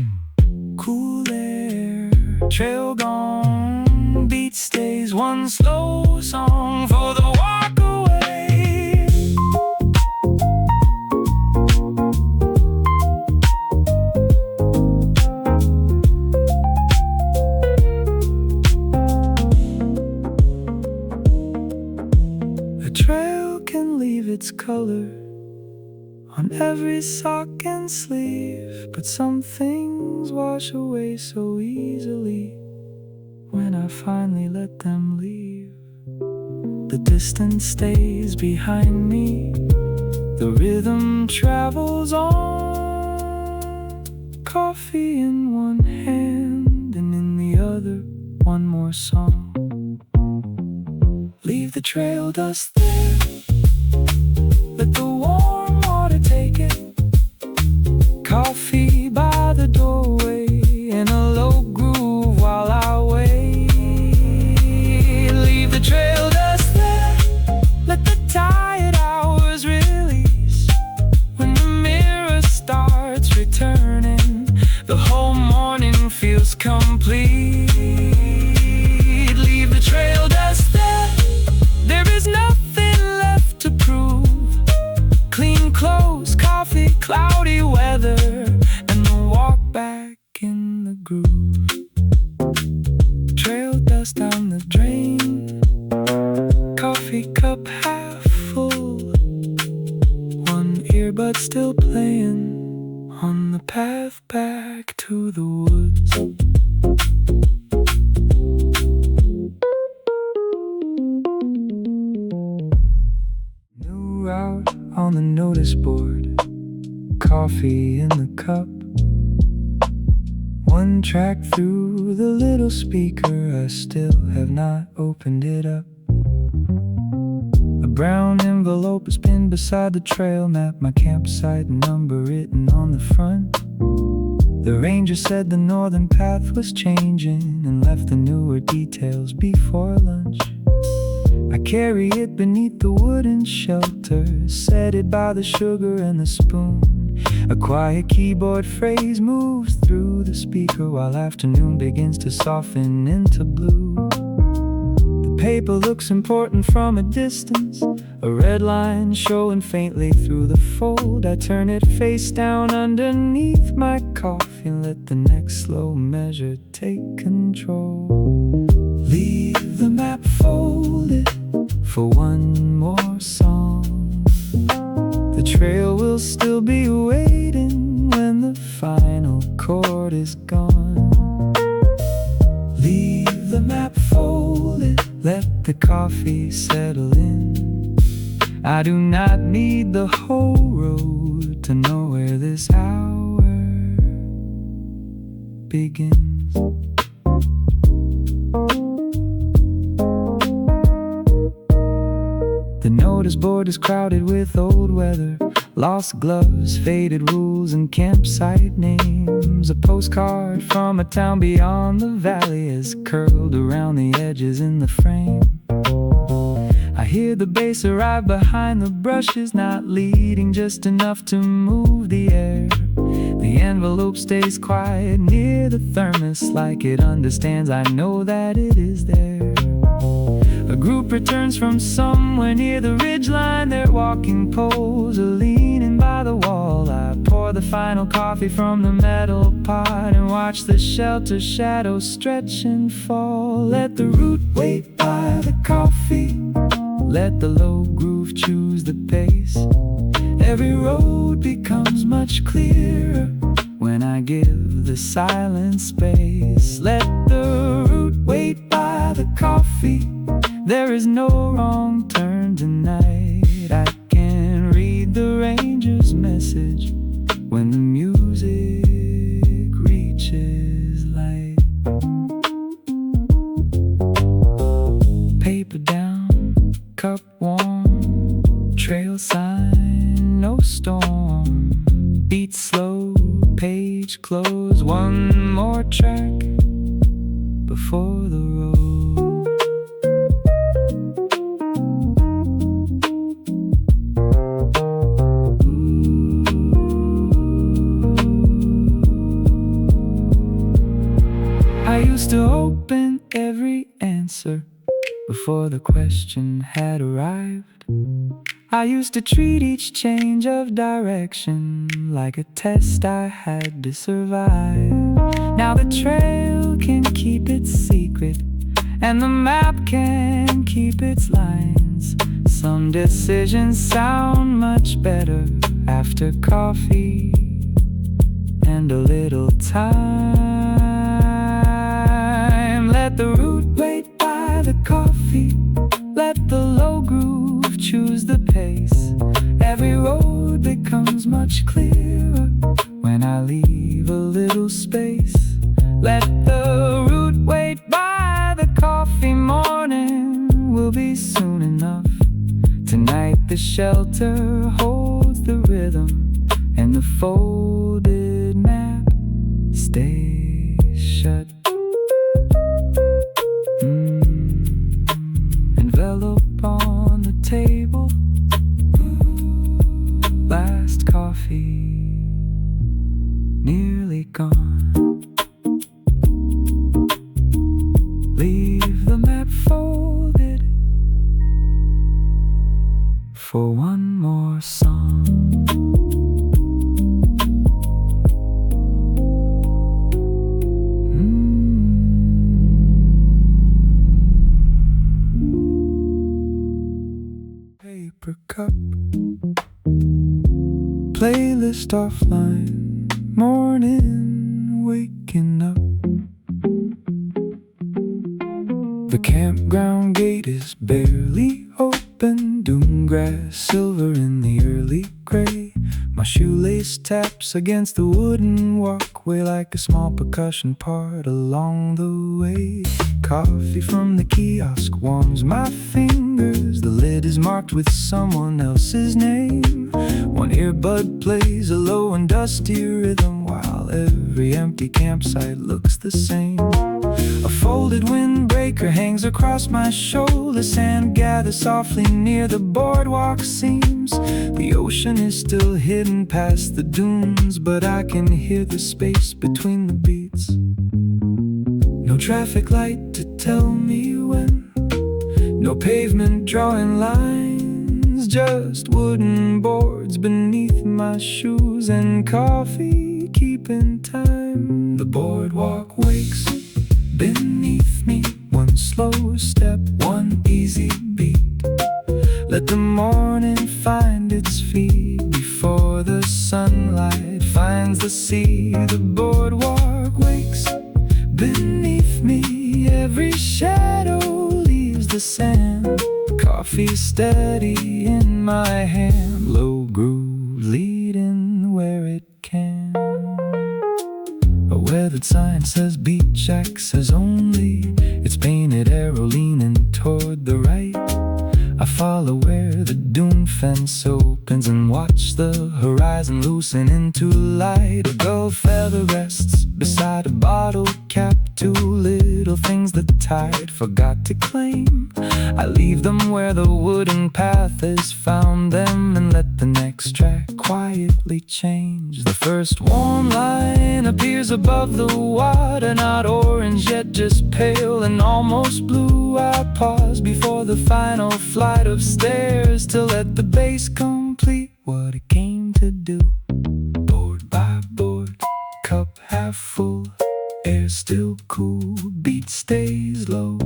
cool air. Trail gone, beat stays, one slow song for the walk away. A trail can leave its color on every sock and sleeve, but some things wash away so easily when I finally let them leave. The distance stays behind me, the rhythm travels on. Coffee in one hand and in the other one more song. Leave the trail dust there, let the warm water take it. Coffee by the doorway in a low groove while I wait. Leave the trail dust there, let the tired hours release. When the mirror starts returning, the whole morning feels complete. Leave the trail dust there, there is nothing left to prove. Clean clothes, coffee, cloudy weather, and the walk back in the groove. Trail dust down the drain, coffee cup half full. One earbud still playing on the path back to the woods. New route on on the notice board, coffee in the cup. One track through the little speaker, I still have not opened it up. A brown envelope is pinned beside the trail map, my campsite number written on the front. The ranger said the northern path was changing and left the newer details before lunch. I carry it beneath the wooden shelter, set it by the sugar and the spoon. A quiet keyboard phrase moves through the speaker while afternoon begins to soften into blue. The paper looks important from a distance, a red line showing faintly through the fold. I turn it face down underneath my coffee and let the next slow measure take control. Leave the map folded for one more song. The trail will still be waiting when the final chord is gone. Leave the map folded, let the coffee settle in. I do not need the whole road to know where this hour begins. The notice board is crowded with old weather, lost gloves, faded rules, and campsite names. A postcard from a town beyond the valley is curled around the edges in the frame. I hear the bass arrive behind the brushes, not leading, just enough to move the air. The envelope stays quiet near the thermos, like it understands I know that it is there. A group returns from somewhere near the ridgeline, their walking poles are leaning by the wall. I pour the final coffee from the metal pot and watch the shelter shadows stretch and fall. Let the root wait by the coffee, let the low groove choose the pace. Every road becomes much clearer when I give the silent space. Let the root wait by the coffee, there is no wrong turn tonight. I can read the ranger's message when the music reaches light. Paper down, cup warm, trail sign, no storm. Beat slow, page close, one more track before the road. I used to open every answer before the question had arrived. I used to treat each change of direction like a test I had to survive. Now the trail can keep its secret, and the map can keep its lines. Some decisions sound much better after coffee and a little time. Let the root wait by the coffee, let the low groove choose the pace. Every road becomes much clearer when I leave a little space. Let the root wait by the coffee, morning will be soon enough. Tonight the shelter holds the rhythm, and the folded map stays shut. Envelope on the table, last coffee nearly gone. Leave the map folded for one more song. Paper cup, playlist offline, morning waking up. The campground gate is barely open, doom grass silver in the early bass taps against the wooden walkway like a small percussion part along the way. Coffee from the kiosk warms my fingers. The lid is marked with someone else's name. One earbud plays a low and dusty rhythm while every empty campsite looks the same. A folded windbreaker hangs across my shoulder. Sand gathers softly near the boardwalk seams. The ocean is still hidden past the dunes, but I can hear the space between the beats. No traffic light to tell me when, no pavement drawing lines, just wooden boards beneath my shoes and coffee keeping time. The boardwalk wakes beneath me, one slow step, one easy beat. Let the morning find its feet before the sunlight finds the sea. The boardwalk wakes beneath me, every shadow leaves the sand. Coffee steady in my hand, low groove leading where it can. A weathered sign says beach access only. It's painted arrow leaning toward the right. I follow where the dune fence opens and watch the horizon loosen into light. A gull feather rests beside a bottle cap, two little things the tide forgot to claim. I leave them where the wooden path has found them and let the next track quietly change. The first warm line appears above the water, not orange yet, just pale and almost blue. I pause before the final flight of stairs to let the bass complete what it came to do. Board by board, cup half full, air still cool, beat stays low,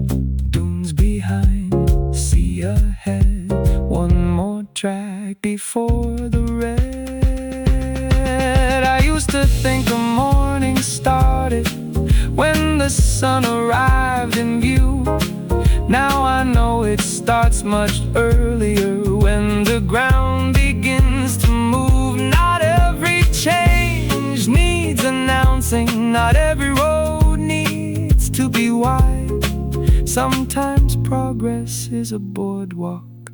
dunes behind, sea ahead, one more track before the red. I used to think the morning started when the sun arrived in view. Now I know it starts much earlier, when the ground begins to move. Not every change needs announcing, not every road needs to be wide. Sometimes progress is a boardwalk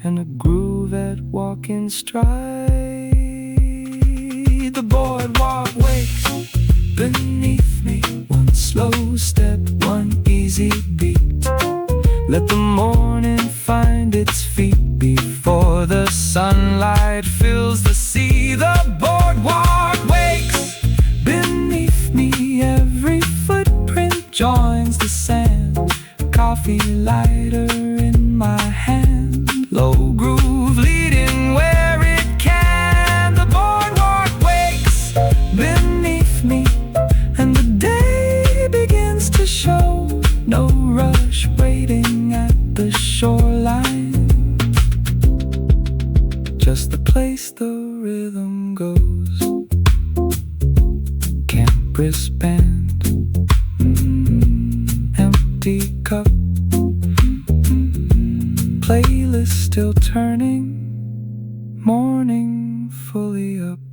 and a groove at walking stride. The boardwalk wakes beneath me, one slow step, one easy beat. Let the morning find its feet before the sunlight fills the sea. The boardwalk wakes beneath me, every footprint joins the sand. Coffee lighter in my hand, low groove leading where it can. The boardwalk wakes beneath me and the day begins to show. No rush waiting at the shoreline, just the place the rhythm goes. Camp wristband, empty cup, playlist still turning, morning fully up.